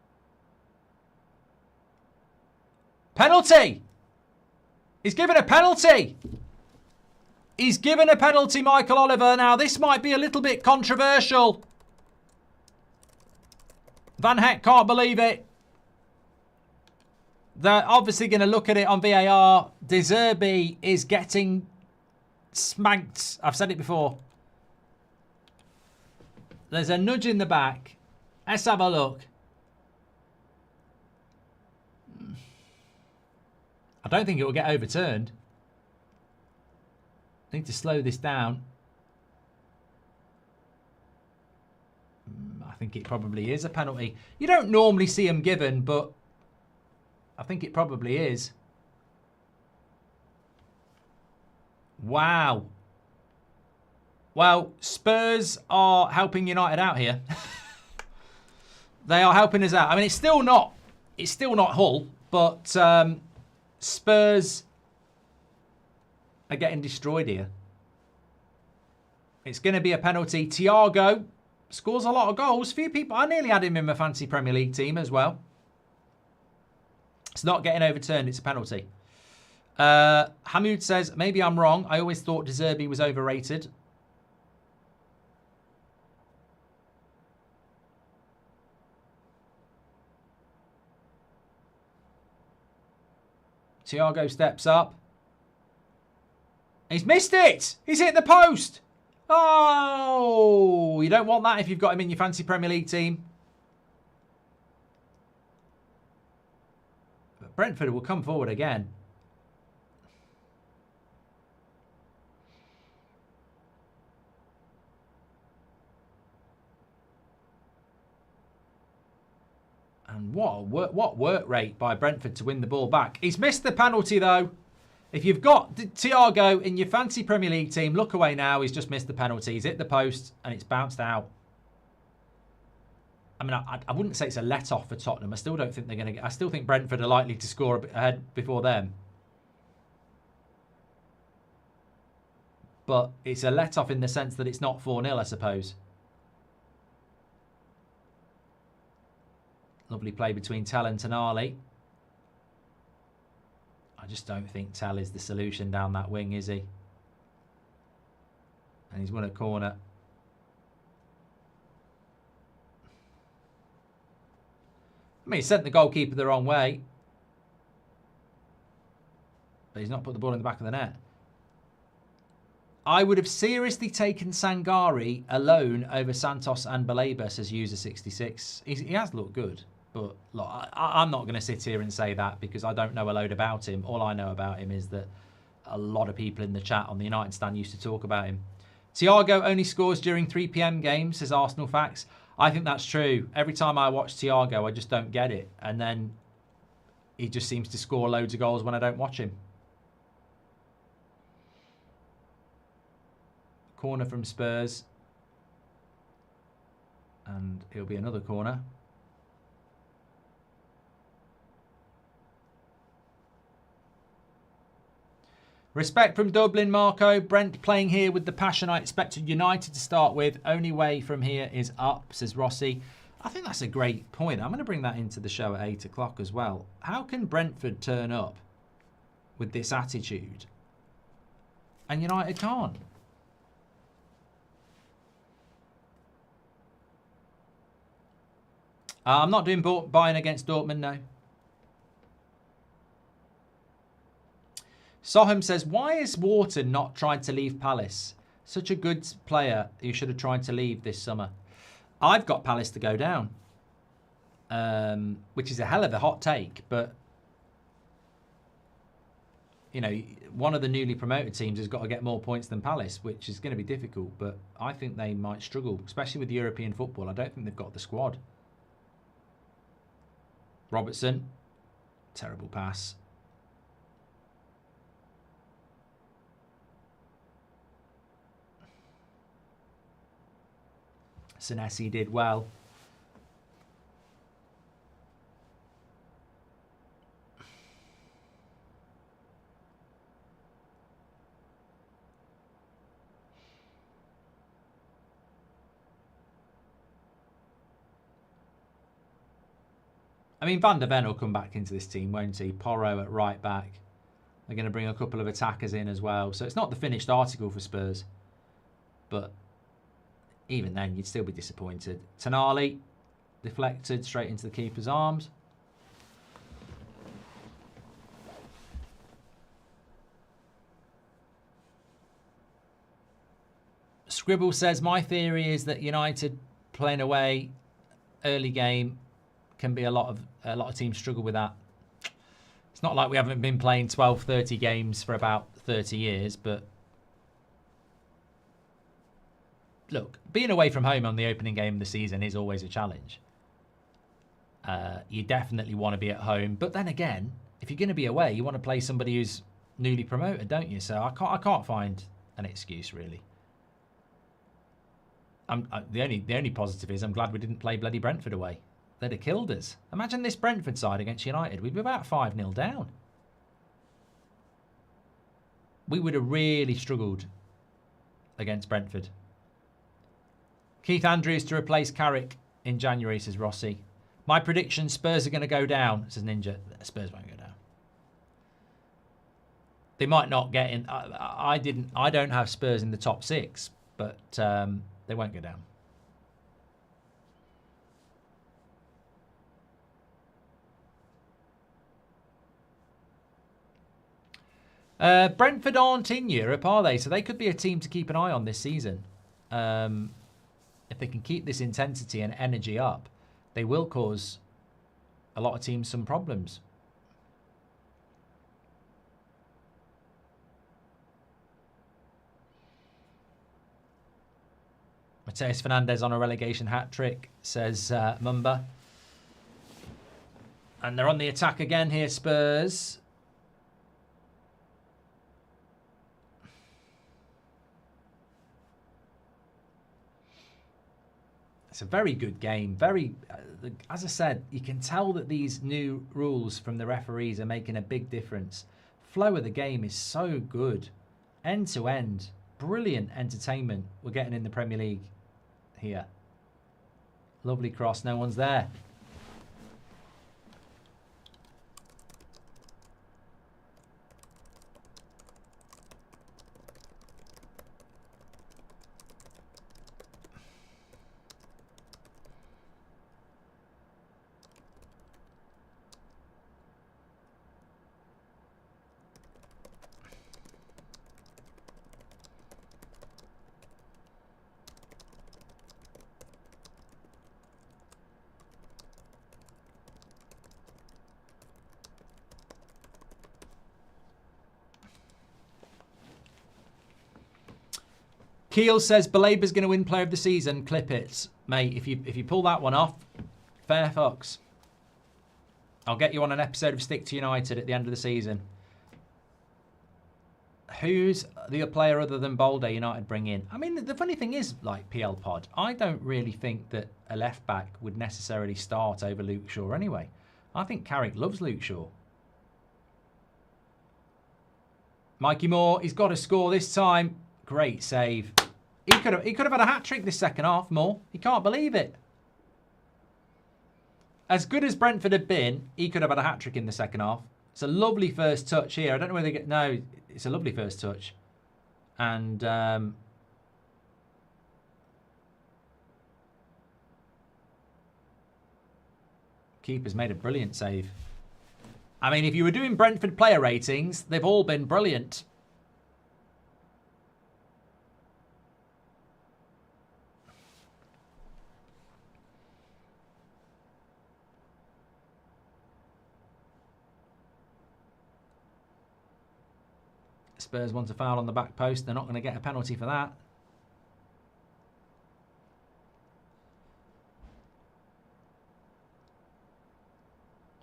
Penalty! He's given a penalty! He's given a penalty, Michael Oliver. Now, this might be a little bit controversial. Van Heck can't believe it. They're obviously going to look at it on VAR. De Zerbi is getting smacked. I've said it before. There's a nudge in the back. Let's have a look. I don't think it will get overturned. I need to slow this down. I think it probably is a penalty. You don't normally see them given, but I think it probably is. Wow. Well, Spurs are helping United out here. They are helping us out. I mean, it's still not Hull, but Spurs are getting destroyed here. It's going to be a penalty. Thiago scores a lot of goals. Few people. I nearly had him in my fancy Premier League team as well. It's not getting overturned. It's a penalty. Hamoud says, maybe I'm wrong. I always thought De Zerbi was overrated. Thiago steps up. He's missed it. He's hit the post. Oh, you don't want that if you've got him in your fancy Premier League team. But Brentford will come forward again. And what work rate by Brentford to win the ball back. He's missed the penalty, though. If you've got Thiago in your fancy Premier League team, look away now. He's just missed the penalty. He's hit the post, and it's bounced out. I mean, I wouldn't say it's a let-off for Tottenham. I still don't think they're going to get... I still think Brentford are likely to score a bit ahead before them. But it's a let-off in the sense that it's not 4-0, I suppose. Lovely play between Tell and Tonali. I just don't think Tell is the solution down that wing, is he? And he's won a corner. I mean, he sent the goalkeeper the wrong way. But he's not put the ball in the back of the net. I would have seriously taken Sangari alone over Santos and Baleba, says user 66. He has looked good. But look, I'm not going to sit here and say that because I don't know a load about him. All I know about him is that a lot of people in the chat on the United stand used to talk about him. Thiago only scores during 3 p.m. games, says Arsenal Facts. I think that's true. Every time I watch Thiago, I just don't get it. And then he just seems to score loads of goals when I don't watch him. Corner from Spurs. And it'll be another corner. Respect from Dublin, Marco. Brent playing here with the passion I expected United to start with. Only way from here is up, says Rossi. I think that's a great point. I'm going to bring that into the show at 8 o'clock as well. How can Brentford turn up with this attitude and United can't? I'm not doing buying against Dortmund, no. Soham says, why is Wharton not tried to leave Palace? Such a good player who should have tried to leave this summer. I've got Palace to go down, which is a hell of a hot take. But, you know, one of the newly promoted teams has got to get more points than Palace, which is going to be difficult. But I think they might struggle, especially with European football. I don't think they've got the squad. Robertson, terrible pass. Senesi did well. I mean, Van der Ven will come back into this team, won't he? Porro at right back. They're going to bring a couple of attackers in as well. So it's not the finished article for Spurs. But even then, you'd still be disappointed. Tonali deflected straight into the keeper's arms. Scribble says, my theory is that United playing away early game can be a lot of teams struggle with that. It's not like we haven't been playing 12, 30 games for about 30 years, but look, being away from home on the opening game of the season is always a challenge. You definitely want to be at home, but then again, if you're going to be away, you want to play somebody who's newly promoted, don't you? So I can't find an excuse really. The only positive is I'm glad we didn't play bloody Brentford away. They'd have killed us. Imagine this Brentford side against United. We'd be about 5-0 down. We would have really struggled against Brentford. Keith Andrews to replace Carrick in January, says Rossi. My prediction, Spurs are going to go down, says Ninja. Spurs won't go down. They might not get in. I don't have Spurs in the top 6, but they won't go down. Brentford aren't in Europe, are they? So they could be a team to keep an eye on this season. If they can keep this intensity and energy up, they will cause a lot of teams some problems. Mateus Fernandes on a relegation hat-trick, says Mumba. And they're on the attack again here, Spurs. It's a very good game. Very, as I said, you can tell that these new rules from the referees are making a big difference. Flow of the game is so good. End to end. Brilliant entertainment we're getting in the Premier League here. Lovely cross. No one's there. Keel says Balaba's going to win Player of the Season. Clip it, mate. If you pull that one off, fair fucks. I'll get you on an episode of Stick to United at the end of the season. Who's the player other than Bolder United bring in? I mean, the funny thing is, like PL Pod, I don't really think that a left back would necessarily start over Luke Shaw anyway. I think Carrick loves Luke Shaw. Mikey Moore, he's got to score this time. Great save. He could have had a hat-trick this second half, Moore. He can't believe it. As good as Brentford had been, he could have had a hat-trick in the second half. It's a lovely first touch here. I don't know whether they get... No, it's a lovely first touch. And... keeper's made a brilliant save. I mean, if you were doing Brentford player ratings, they've all been brilliant. Spurs want a foul on the back post. They're not going to get a penalty for that.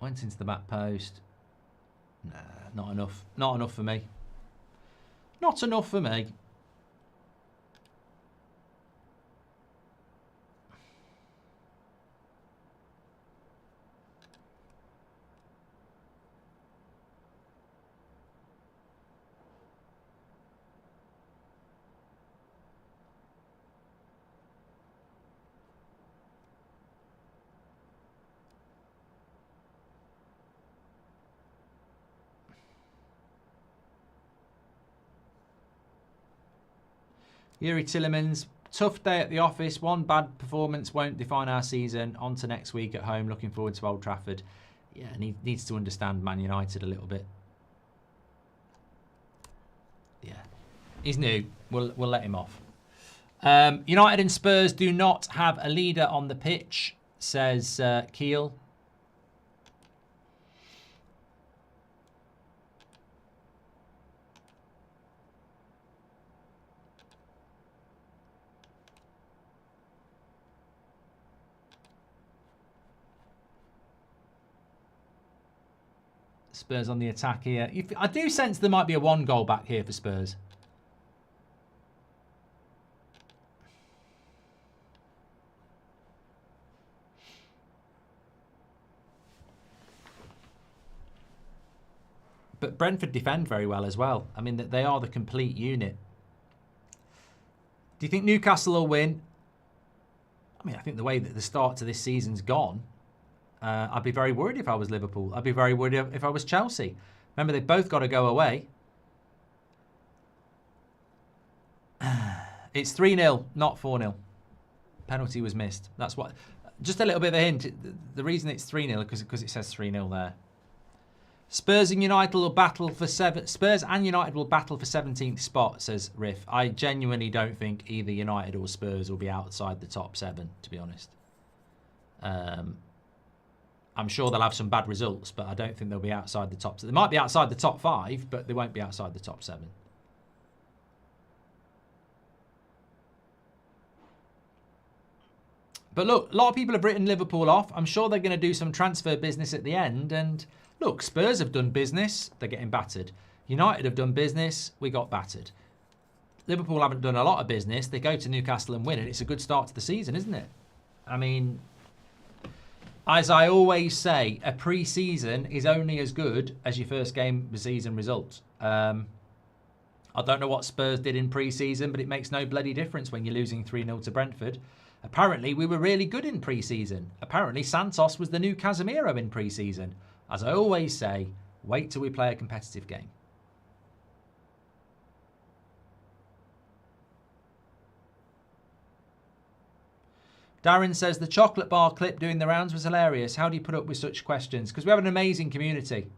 Went into the back post. Nah, not enough. Not enough for me. Not enough for me. Yuri Tillemans, tough day at the office. One bad performance won't define our season. On to next week at home. Looking forward to Old Trafford. Yeah, and he needs to understand Man United a little bit. Yeah, he's new. We'll let him off. United and Spurs do not have a leader on the pitch, says Keel. Spurs on the attack here. I do sense there might be a one goal back here for Spurs. But Brentford defend very well as well. I mean, they are the complete unit. Do you think Newcastle will win? I mean, I think the way that the start to this season's gone, I'd be very worried if I was Liverpool. I'd be very worried if I was Chelsea. Remember, they've both got to go away. It's 3-0, not 4-0. Penalty was missed. That's what. Just a little bit of a hint. The reason it's 3-0 because it says 3-0 there. Spurs and United will battle for Spurs and United will battle for 17th spot, says Riff. I genuinely don't think either United or Spurs will be outside the top 7, to be honest. I'm sure they'll have some bad results, but I don't think they'll be outside the top. They might be outside the top 5, but they won't be outside the top 7. But look, a lot of people have written Liverpool off. I'm sure they're going to do some transfer business at the end. And look, Spurs have done business. They're getting battered. United have done business. We got battered. Liverpool haven't done a lot of business. They go to Newcastle and win, and it's a good start to the season, isn't it? I mean, as I always say, a pre-season is only as good as your first game of the season result. I don't know what Spurs did in pre-season, but it makes no bloody difference when you're losing 3-0 to Brentford. Apparently, we were really good in pre-season. Apparently, Santos was the new Casemiro in pre-season. As I always say, wait till we play a competitive game. Darren says, the chocolate bar clip doing the rounds was hilarious. How do you put up with such questions? Because we have an amazing community.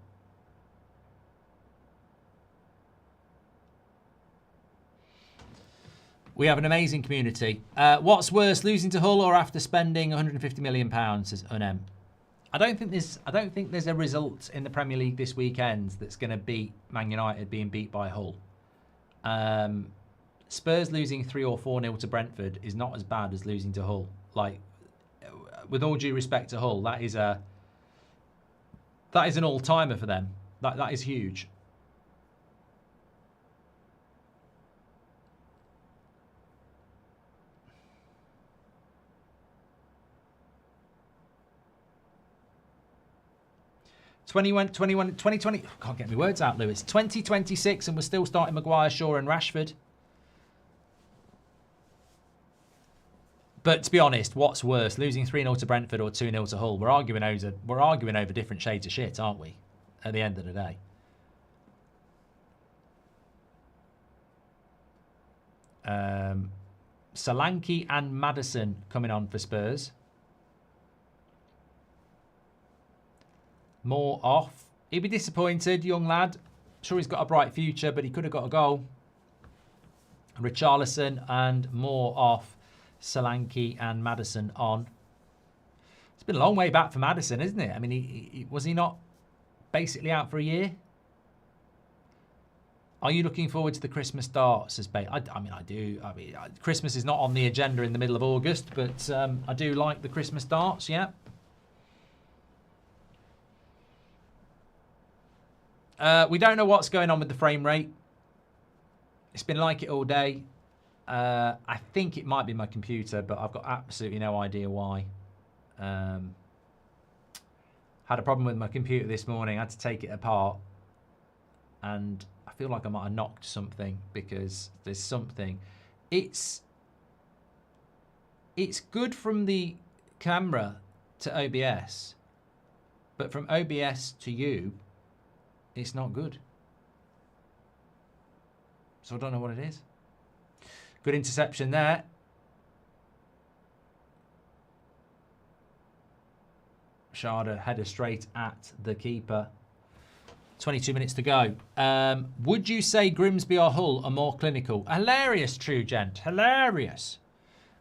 We have an amazing community. What's worse, losing to Hull or after spending £150 million? Says Unem. I don't think there's a result in the Premier League this weekend that's going to beat Man United being beat by Hull. Spurs losing 3 or 4-0 to Brentford is not as bad as losing to Hull. Like, with all due respect to Hull, that is an all-timer for them. That is huge. Can't get my words out, Lewis. 2026 and we're still starting Maguire, Shaw and Rashford. But to be honest, what's worse, losing 3-0 to Brentford or 2-0 to Hull? We're arguing over different shades of shit, aren't we? At the end of the day. Solanke and Maddison coming on for Spurs. More off. He'd be disappointed, young lad. Sure, he's got a bright future, but he could have got a goal. Richarlison and more off. Solanke and Maddison on. It's been a long way back for Maddison, isn't it? I mean, was he not basically out for a year? Are you looking forward to the Christmas start? Says Bale. I mean, I do. I mean, Christmas is not on the agenda in the middle of August, but I do like the Christmas starts. Yeah. We don't know what's going on with the frame rate. It's been like it all day. I think it might be my computer, but I've got absolutely no idea why. Had a problem with my computer this morning. I had to take it apart. And I feel like I might have knocked something because there's something. It's good from the camera to OBS. But from OBS to you, it's not good. So I don't know what it is. Good interception there. Sharda header straight at the keeper. 22 minutes to go. Would you say Grimsby or Hull are more clinical? Hilarious, True Gent. Hilarious.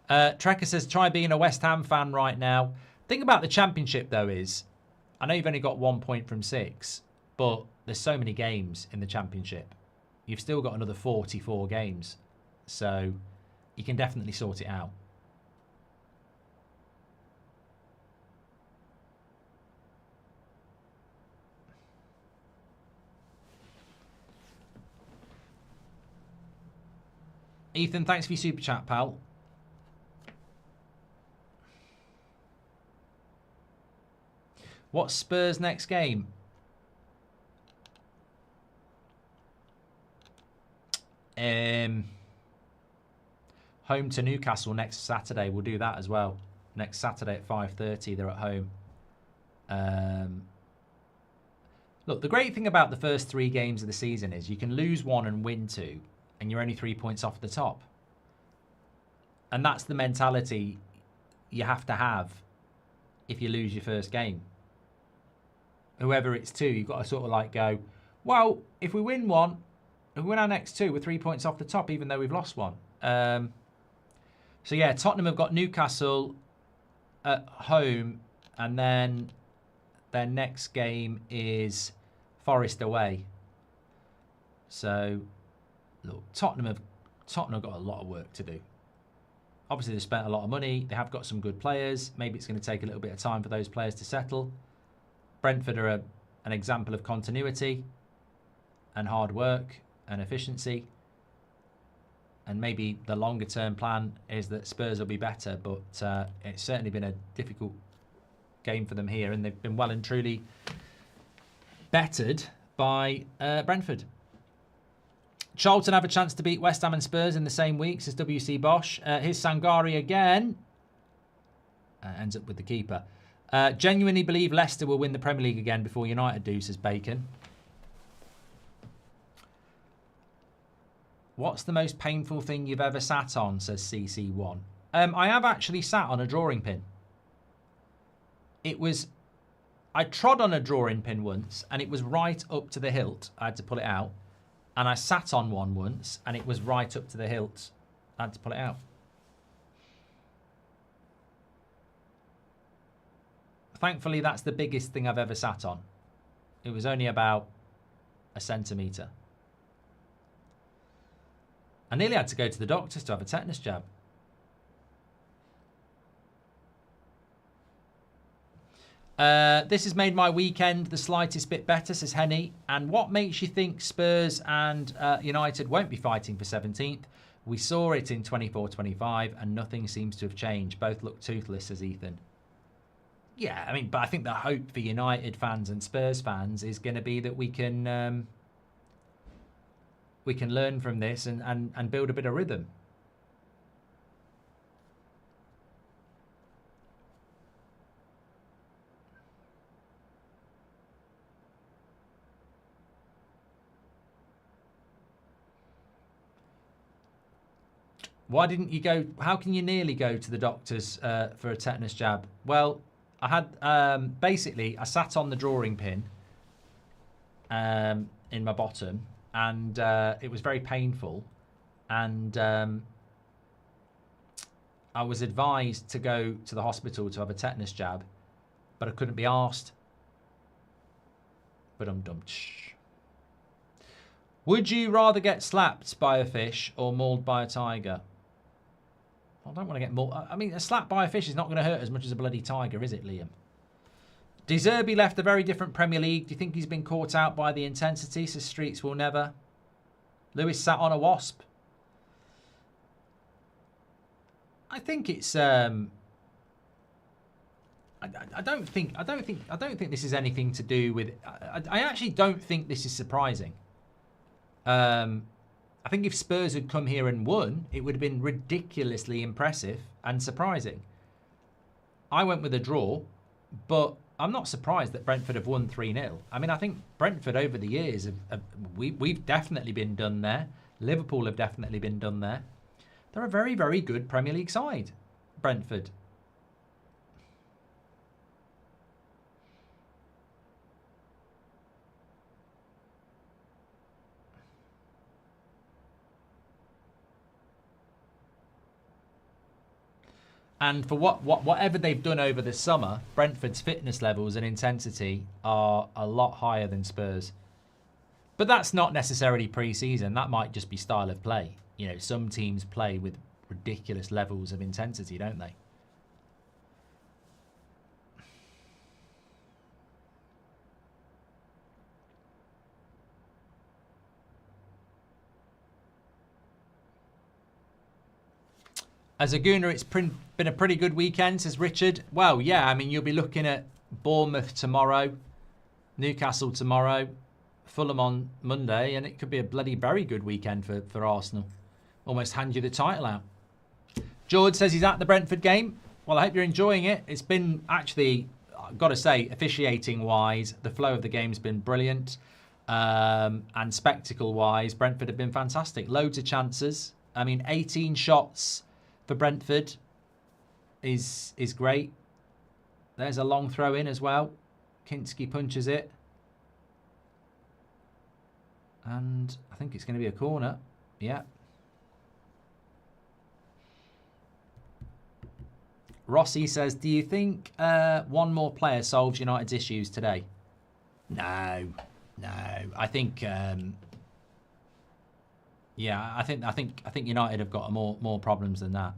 Trekker says, try being a West Ham fan right now. Thing about the Championship, though, is I know you've only got 1 point from 6, but there's so many games in the Championship. You've still got another 44 games. So you can definitely sort it out. Ethan, thanks for your super chat, pal. What's Spurs' next game? Home to Newcastle next Saturday. We'll do that as well. Next Saturday at 5:30, they're at home. Look, the great thing about the first 3 games of the season is you can lose 1 and win 2, and you're only 3 points off the top. And that's the mentality you have to have if you lose your first game. Whoever it's to, you've got to sort of like go, well, if we win 1, if we win our next 2, we're 3 points off the top, even though we've lost 1. So yeah, Tottenham have got Newcastle at home, and then their next game is Forest away. So look, Tottenham have got a lot of work to do. Obviously, they've spent a lot of money. They have got some good players. Maybe it's going to take a little bit of time for those players to settle. Brentford are an example of continuity and hard work and efficiency. And maybe the longer term plan is that Spurs will be better, but it's certainly been a difficult game for them here, and they've been well and truly bettered by Brentford. Charlton have a chance to beat West Ham and Spurs in the same week, says WC Bosch. Here's Sangari again. Ends up with the keeper. Genuinely believe Leicester will win the Premier League again before United do, says Bacon. What's the most painful thing you've ever sat on, says CC1. I have actually sat on a drawing pin. I trod on a drawing pin once, and it was right up to the hilt. I had to pull it out. And I sat on one once, and it was right up to the hilt. I had to pull it out. Thankfully, that's the biggest thing I've ever sat on. It was only about a centimetre. I nearly had to go to the doctors to have a tetanus jab. This has made my weekend the slightest bit better, says Henny. And what makes you think Spurs and United won't be fighting for 17th? We saw it in 24-25 and nothing seems to have changed. Both look toothless, says Ethan. Yeah, I mean, but I think the hope for United fans and Spurs fans is going to be that we can learn from this and build a bit of rhythm. Why didn't you go? How can you nearly go to the doctors for a tetanus jab? Well, I had basically I sat on the drawing pin in my bottom, and it was very painful, and I was advised to go to the hospital to have a tetanus jab, but I couldn't be arsed. But I'm dumb. Would you rather get slapped by a fish or mauled by a tiger? I don't want to get mauled. I mean, a slap by a fish is not going to hurt as much as a bloody tiger, is it, Liam? De Zerbi left a very different Premier League. Do you think he's been caught out by the intensity? Says Streets will never. Lewis sat on a wasp. I think it's. I don't think this is anything to do with. I actually don't think this is surprising. I think if Spurs had come here and won, it would have been ridiculously impressive and surprising. I went with a draw, but I'm not surprised that Brentford have won 3-0. I mean, I think Brentford over the years, we've definitely been done there. Liverpool have definitely been done there. They're a very, very good Premier League side, Brentford. And for whatever they've done over the summer, Brentford's fitness levels and intensity are a lot higher than Spurs. But that's not necessarily pre-season. That might just be style of play. You know, some teams play with ridiculous levels of intensity, don't they? As a Gooner, it's been a pretty good weekend, says Richard. Well, yeah, I mean, you'll be looking at Bournemouth tomorrow, Newcastle tomorrow, Fulham on Monday, and it could be a bloody very good weekend for Arsenal. Almost hand you the title out. George says he's at the Brentford game. Well, I hope you're enjoying it. It's been actually, I've got to say, officiating-wise, the flow of the game's been brilliant. And spectacle-wise, Brentford have been fantastic. Loads of chances. I mean, 18 shots for Brentford is great. There's a long throw in as well. Kinski punches it. And I think it's going to be a corner. Yeah. Rossi says, do you think one more player solves United's issues today? No. I think yeah, I think United have got more problems than that.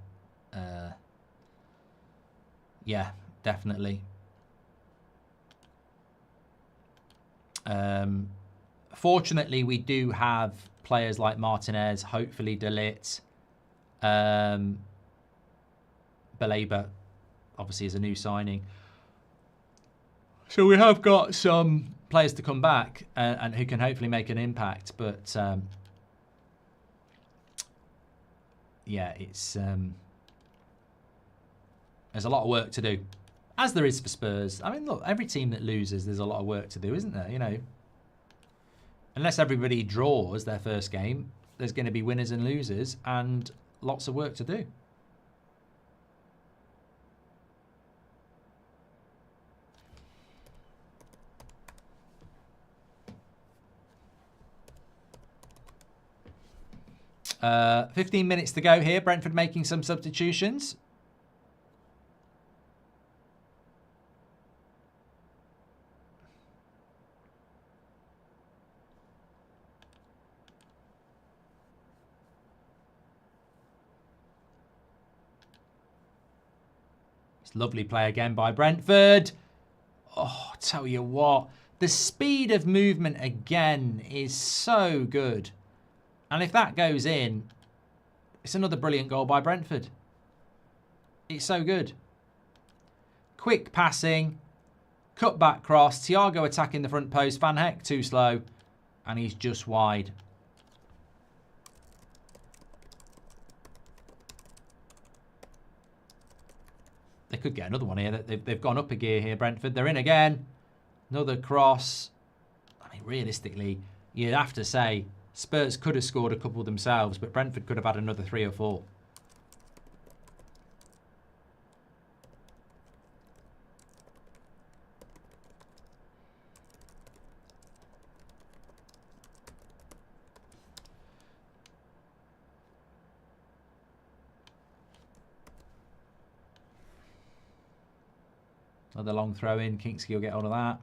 Yeah, definitely. Fortunately, we do have players like Martinez, hopefully De Ligt, Baleba, obviously, is a new signing. So we have got some players to come back and who can hopefully make an impact. But yeah, it's there's a lot of work to do, as there is for Spurs. I mean, look, every team that loses, there's a lot of work to do, isn't there? You know, unless everybody draws their first game, there's going to be winners and losers and lots of work to do. Uh, 15 minutes to go here. Brentford making some substitutions. It's lovely play again by Brentford. Oh, tell you what, the speed of movement again is so good. And if that goes in, it's another brilliant goal by Brentford. It's so good. Quick passing, cut back cross, Thiago attacking the front post, Van Heck too slow, and he's just wide. They could get another one here. They've gone up a gear here, Brentford. They're in again. Another cross. I mean, realistically, you'd have to say Spurs could have scored a couple themselves, but Brentford could have had another 3 or 4. Another long throw in. Kingsley will get on of that.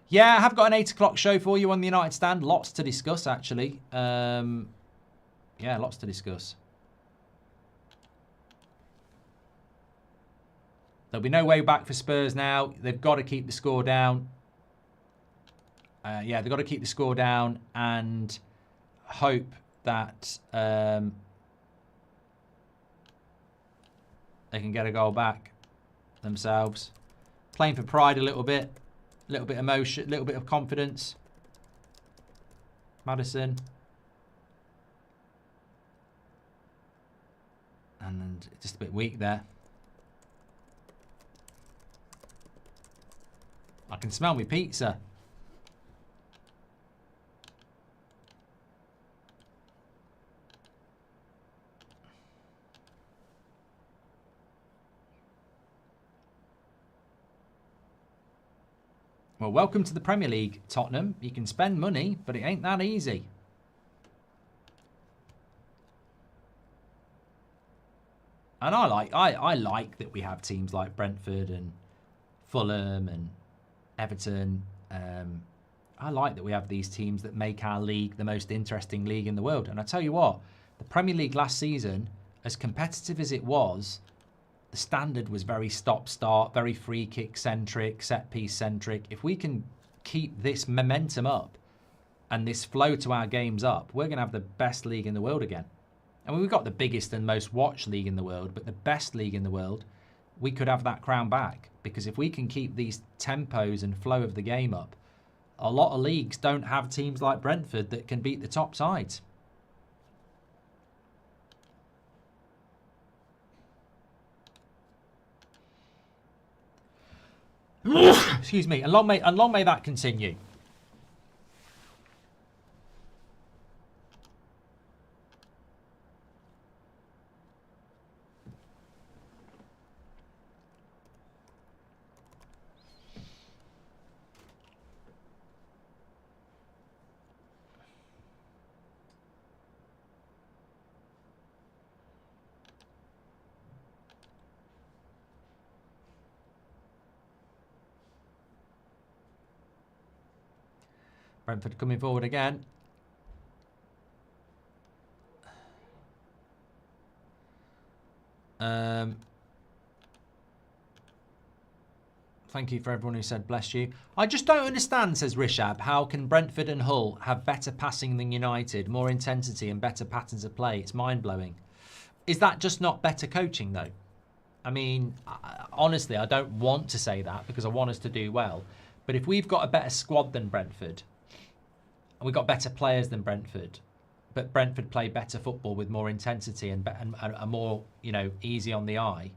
Yeah, I have got an 8 o'clock show for you on the United Stand. Lots to discuss, actually. Yeah, lots to discuss. There'll be no way back for Spurs now. They've got to keep the score down. Yeah, they've got to keep the score down and hope that they can get a goal back themselves. Playing for pride a little bit of emotion, a little bit of confidence. Maddison. And just a bit weak there. I can smell my pizza. Well, welcome to the Premier League, Tottenham. You can spend money, but it ain't that easy. And I like that we have teams like Brentford and Fulham and Everton. I like that we have these teams that make our league the most interesting league in the world. And I tell you what, the Premier League last season, as competitive as it was, the standard was very stop-start, very free-kick-centric, set-piece-centric. If we can keep this momentum up and this flow to our games up, we're going to have the best league in the world again. I mean, we've got the biggest and most watched league in the world, but the best league in the world, we could have that crown back. Because if we can keep these tempos and flow of the game up, a lot of leagues don't have teams like Brentford that can beat the top sides. Excuse me, and long may that continue. Brentford coming forward again. Thank you for everyone who said bless you. I just don't understand, says Rishab, how can Brentford and Hull have better passing than United, more intensity and better patterns of play? It's mind-blowing. Is that just not better coaching, though? I mean, honestly, I don't want to say that because I want us to do well. But if we've got a better squad than Brentford, and we've got better players than Brentford, but Brentford play better football with more intensity and are more, you know, easy on the eye,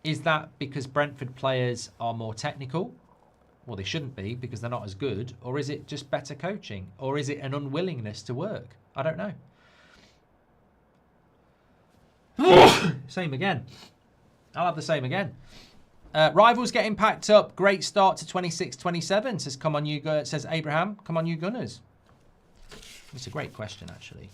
is that because Brentford players are more technical? Well, they shouldn't be because they're not as good. Or is it just better coaching? Or is it an unwillingness to work? I don't know. Same again. I'll have the same again. Rivals getting packed up. Great start to 26-27. Says, come on, says Abraham. Come on, you Gunners. It's a great question, actually.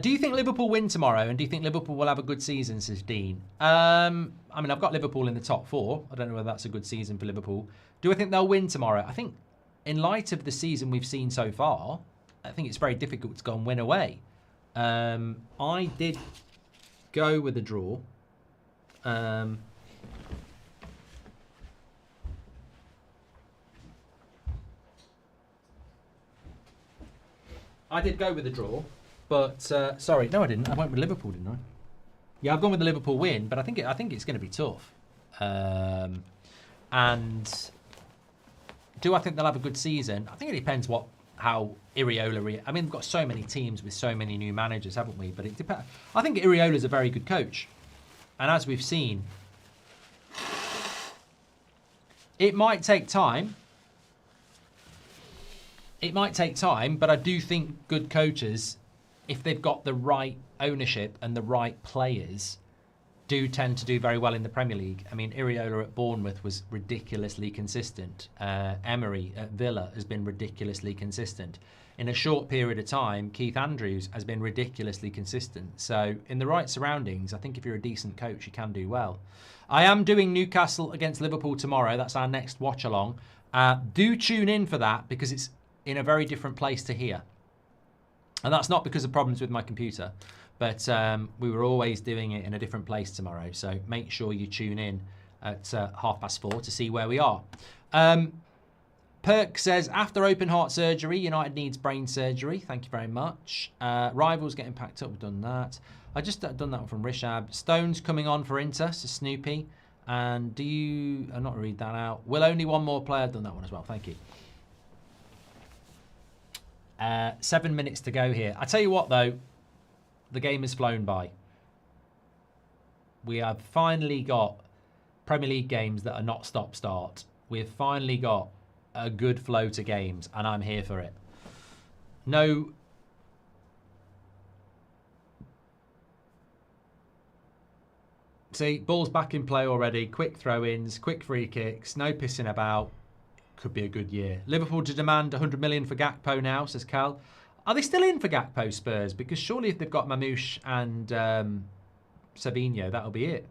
Do you think Liverpool win tomorrow? And do you think Liverpool will have a good season, says Dean? I mean, I've got Liverpool in the top 4. I don't know whether that's a good season for Liverpool. Do I think they'll win tomorrow? I think in light of the season we've seen so far, I think it's very difficult to go and win away. I did go with a draw. I did go with a draw. But, sorry, no I didn't. I went with Liverpool, didn't I? Yeah, I've gone with the Liverpool win, but I think it's going to be tough. And do I think they'll have a good season? I think it depends how Iraola... I mean, we've got so many teams with so many new managers, haven't we? But it depends. I think Iraola's a very good coach. And as we've seen, it might take time. It might take time, but I do think good coaches, if they've got the right ownership and the right players, do tend to do very well in the Premier League. I mean, Iraola at Bournemouth was ridiculously consistent. Emery at Villa has been ridiculously consistent. In a short period of time, Keith Andrews has been ridiculously consistent. So in the right surroundings, I think if you're a decent coach, you can do well. I am doing Newcastle against Liverpool tomorrow. That's our next watch-along. Do tune in for that because it's in a very different place to here. And that's not because of problems with my computer, but we were always doing it in a different place tomorrow. So make sure you tune in at 4:30 to see where we are. Perk says, after open heart surgery, United needs brain surgery. Thank you very much. Rivals getting packed up. We've done that. I just done that one from Rishab. Stones coming on for Inter, so Snoopy. And I'll not read that out. Will only one more player. I've done that one as well. Thank you. 7 minutes to go here. I tell you what, though, the game has flown by. We have finally got Premier League games that are not stop-start. We've finally got a good flow to games, and I'm here for it. No... See, ball's back in play already. Quick throw-ins, quick free kicks, no pissing about. Could be a good year. Liverpool to demand 100 million for Gakpo now, says Cal. Are they still in for Gakpo, Spurs? Because surely if they've got Mamouche and Savinho, that'll be it.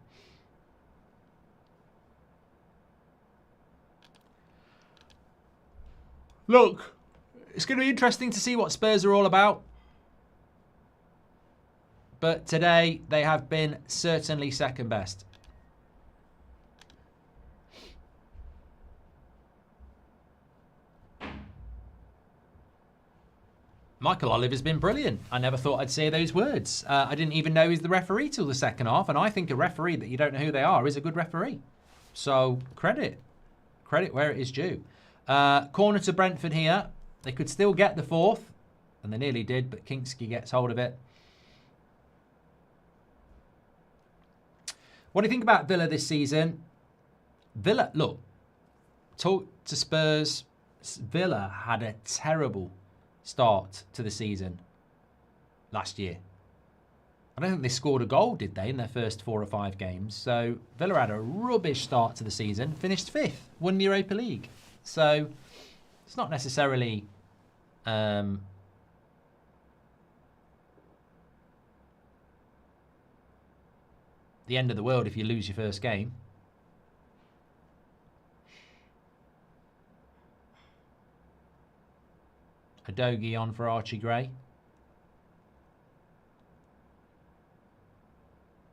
Look, it's going to be interesting to see what Spurs are all about. But today, they have been certainly second best. Michael Oliver's been brilliant. I never thought I'd say those words. I didn't even know he's the referee till the second half, and I think a referee that you don't know who they are is a good referee. So, credit where it is due. Corner to Brentford here. They could still get the fourth, and they nearly did, but Kinksky gets hold of it. What do you think about Villa this season? Villa, look, talk to Spurs. Villa had a terrible start to the season last year. I don't think they scored a goal, did they, in their first 4 or 5 games? So Villa had a rubbish start to the season, finished 5th, won the Europa League. So it's not necessarily the end of the world if you lose your first game. Adogi on for Archie Gray.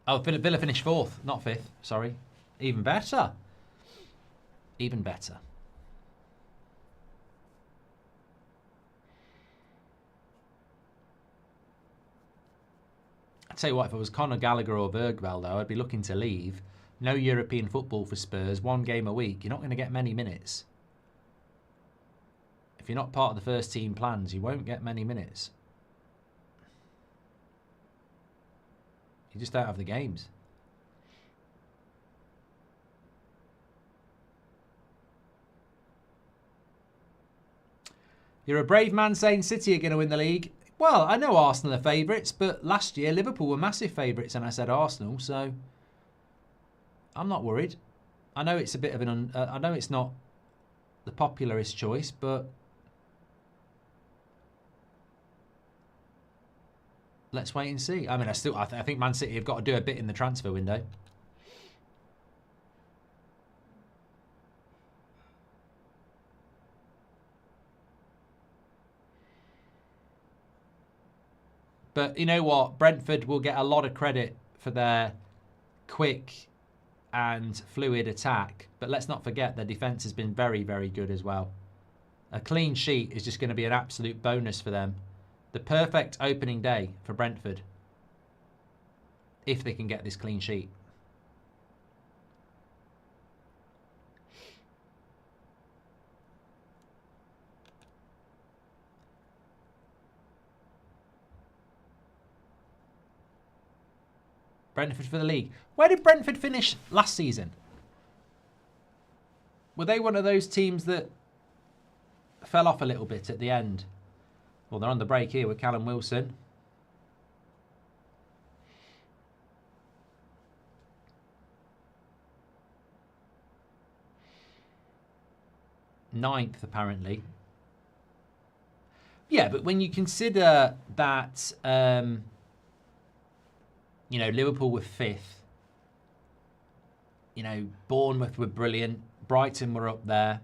Oh, Villa finished 4th, not 5th. Sorry. Even better. Even better. I'd tell you what, if it was Conor Gallagher or Bergveld, though, I'd be looking to leave. No European football for Spurs. 1 game a week. You're not going to get many minutes. If you're not part of the first team plans, you won't get many minutes. You just don't have the games. You're a brave man saying City are going to win the league. Well, I know Arsenal are favourites, but last year Liverpool were massive favourites and I said Arsenal, so I'm not worried. I know it's a bit of an... I know it's not the popularist choice, but let's wait and see. I mean, I think Man City have got to do a bit in the transfer window. But you know what? Brentford will get a lot of credit for their quick and fluid attack. But let's not forget their defence has been very, very good as well. A clean sheet is just going to be an absolute bonus for them. The perfect opening day for Brentford, if they can get this clean sheet. Brentford for the league. Where did Brentford finish last season? Were they one of those teams that fell off a little bit at the end? Well, they're on the break here with Callum Wilson. Ninth, apparently. Yeah, but when you consider that, you know, Liverpool were 5th. You know, Bournemouth were brilliant. Brighton were up there.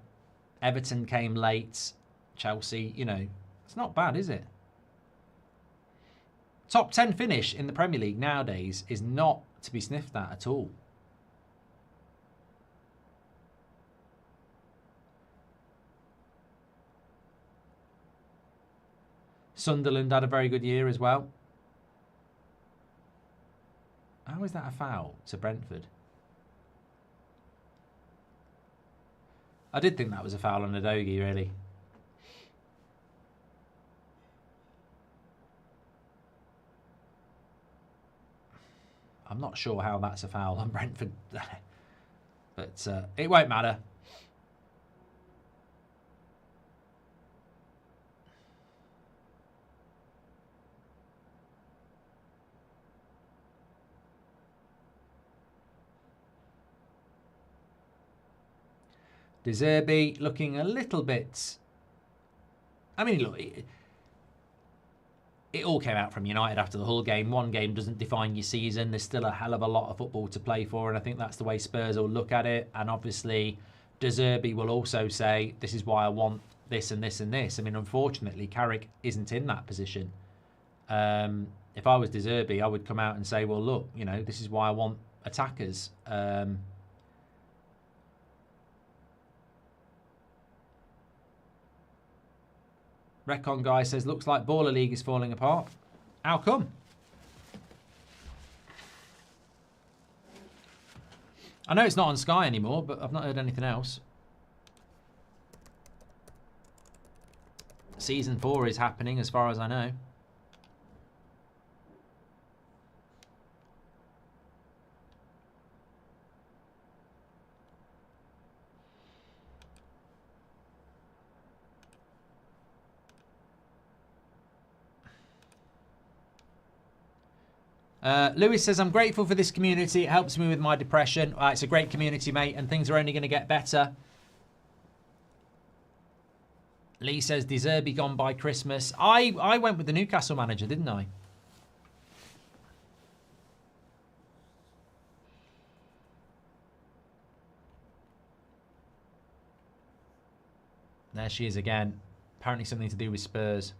Everton came late. Chelsea, you know, it's not bad, is it? Top 10 finish in the Premier League nowadays is not to be sniffed at all. Sunderland had a very good year as well. How is that a foul to Brentford? I did think that was a foul on Adogi, really. I'm not sure how that's a foul on Brentford. But it won't matter. De Zerbi looking a little bit... I mean, look, it all came out from United after the Hull game. 1 game doesn't define your season. There's still a hell of a lot of football to play for, and I think that's the way Spurs will look at it. And obviously, De Zerbi will also say, this is why I want this and this and this. I mean, unfortunately, Carrick isn't in that position. If I was De Zerbi, I would come out and say, well, look, you know, this is why I want attackers. Recon guy says, looks like Baller League is falling apart. How come? I know it's not on Sky anymore, but I've not heard anything else. Season 4 is happening as far as I know. Lewis says, I'm grateful for this community. It helps me with my depression. It's a great community, mate, and things are only going to get better. Lee says, De Zerbi gone by Christmas. I went with the Newcastle manager, didn't I? There she is again. Apparently something to do with Spurs.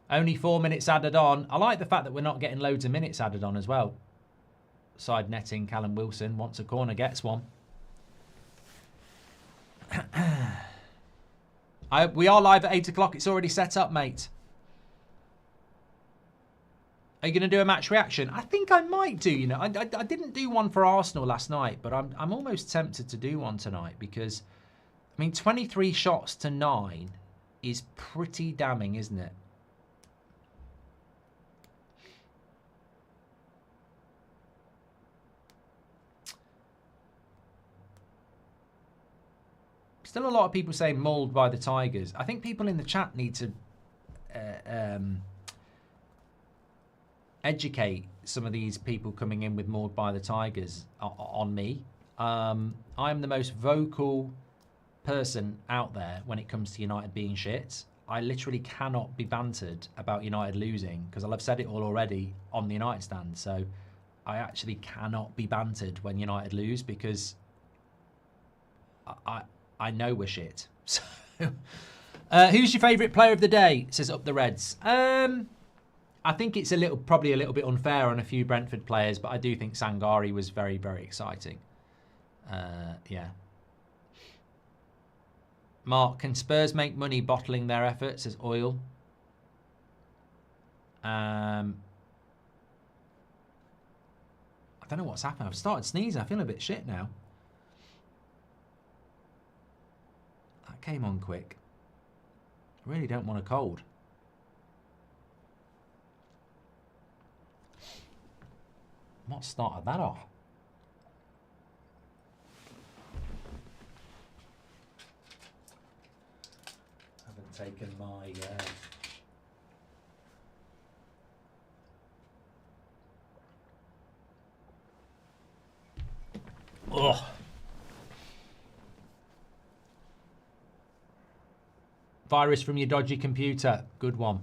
Only 4 minutes added on. I like the fact that we're not getting loads of minutes added on as well. Side netting, Callum Wilson wants a corner, gets one. We are live at 8 o'clock. It's already set up, mate. Are you going to do a match reaction? I think I might do, you know. I didn't do one for Arsenal last night, but I'm almost tempted to do one tonight because, I mean, 23 shots to 9 is pretty damning, isn't it? Still a lot of people saying mauled by the Tigers. I think people in the chat need to educate some of these people coming in with mauled by the Tigers on me. I am the most vocal person out there when it comes to United being shit. I literally cannot be bantered about United losing because I've said it all already on the United stand. So I actually cannot be bantered when United lose because I know we're shit. So, who's your favourite player of the day? Says Up the Reds. I think it's probably a little bit unfair on a few Brentford players, but I do think Sangare was very, very exciting. Yeah. Mark, can Spurs make money bottling their efforts? Says Oil. I don't know what's happened. I've started sneezing. I feel a bit shit now. Came on quick. I really don't want a cold. What started that off? Haven't taken my... Ugh. Virus from your dodgy computer. Good one.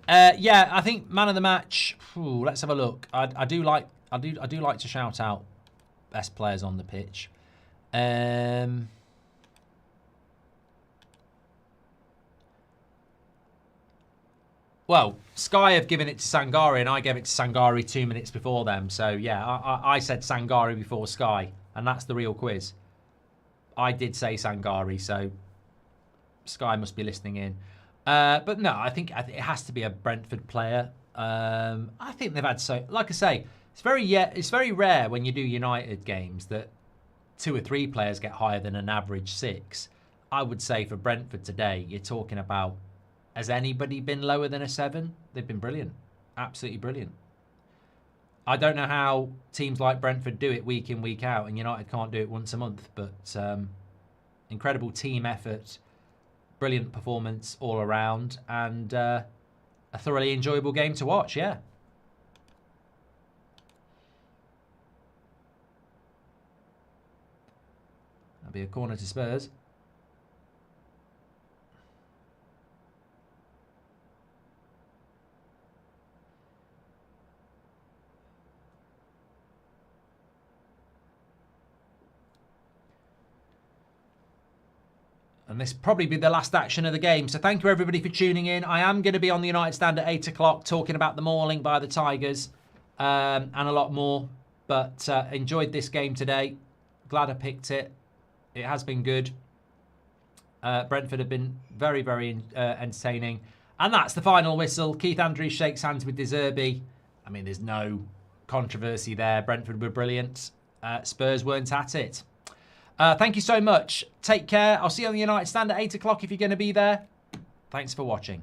Yeah, I think man of the match. Ooh, let's have a look. I do like to shout out best players on the pitch. Well, Sky have given it to Sangare, and I gave it to Sangare 2 minutes before them. So yeah, I said Sangare before Sky, and that's the real quiz. I did say Sangare, so Sky must be listening in. But no, I think it has to be a Brentford player. I think they've had like I say, it's very rare when you do United games that 2 or 3 players get higher than an average 6. I would say for Brentford today, you're talking about, has anybody been lower than a 7? They've been brilliant. Absolutely brilliant. I don't know how teams like Brentford do it week in, week out, and United can't do it once a month, but incredible team effort. Brilliant performance all around, and a thoroughly enjoyable game to watch, yeah. That'll be a corner to Spurs. And this will probably be the last action of the game. So thank you, everybody, for tuning in. I am going to be on the United stand at 8 o'clock talking about the mauling by the Tigers and a lot more. But enjoyed this game today. Glad I picked it. It has been good. Brentford have been very, very entertaining. And that's the final whistle. Keith Andrews shakes hands with De Zerbi. I mean, there's no controversy there. Brentford were brilliant. Spurs weren't at it. Thank you so much. Take care. I'll see you on the United stand at 8 o'clock if you're going to be there. Thanks for watching.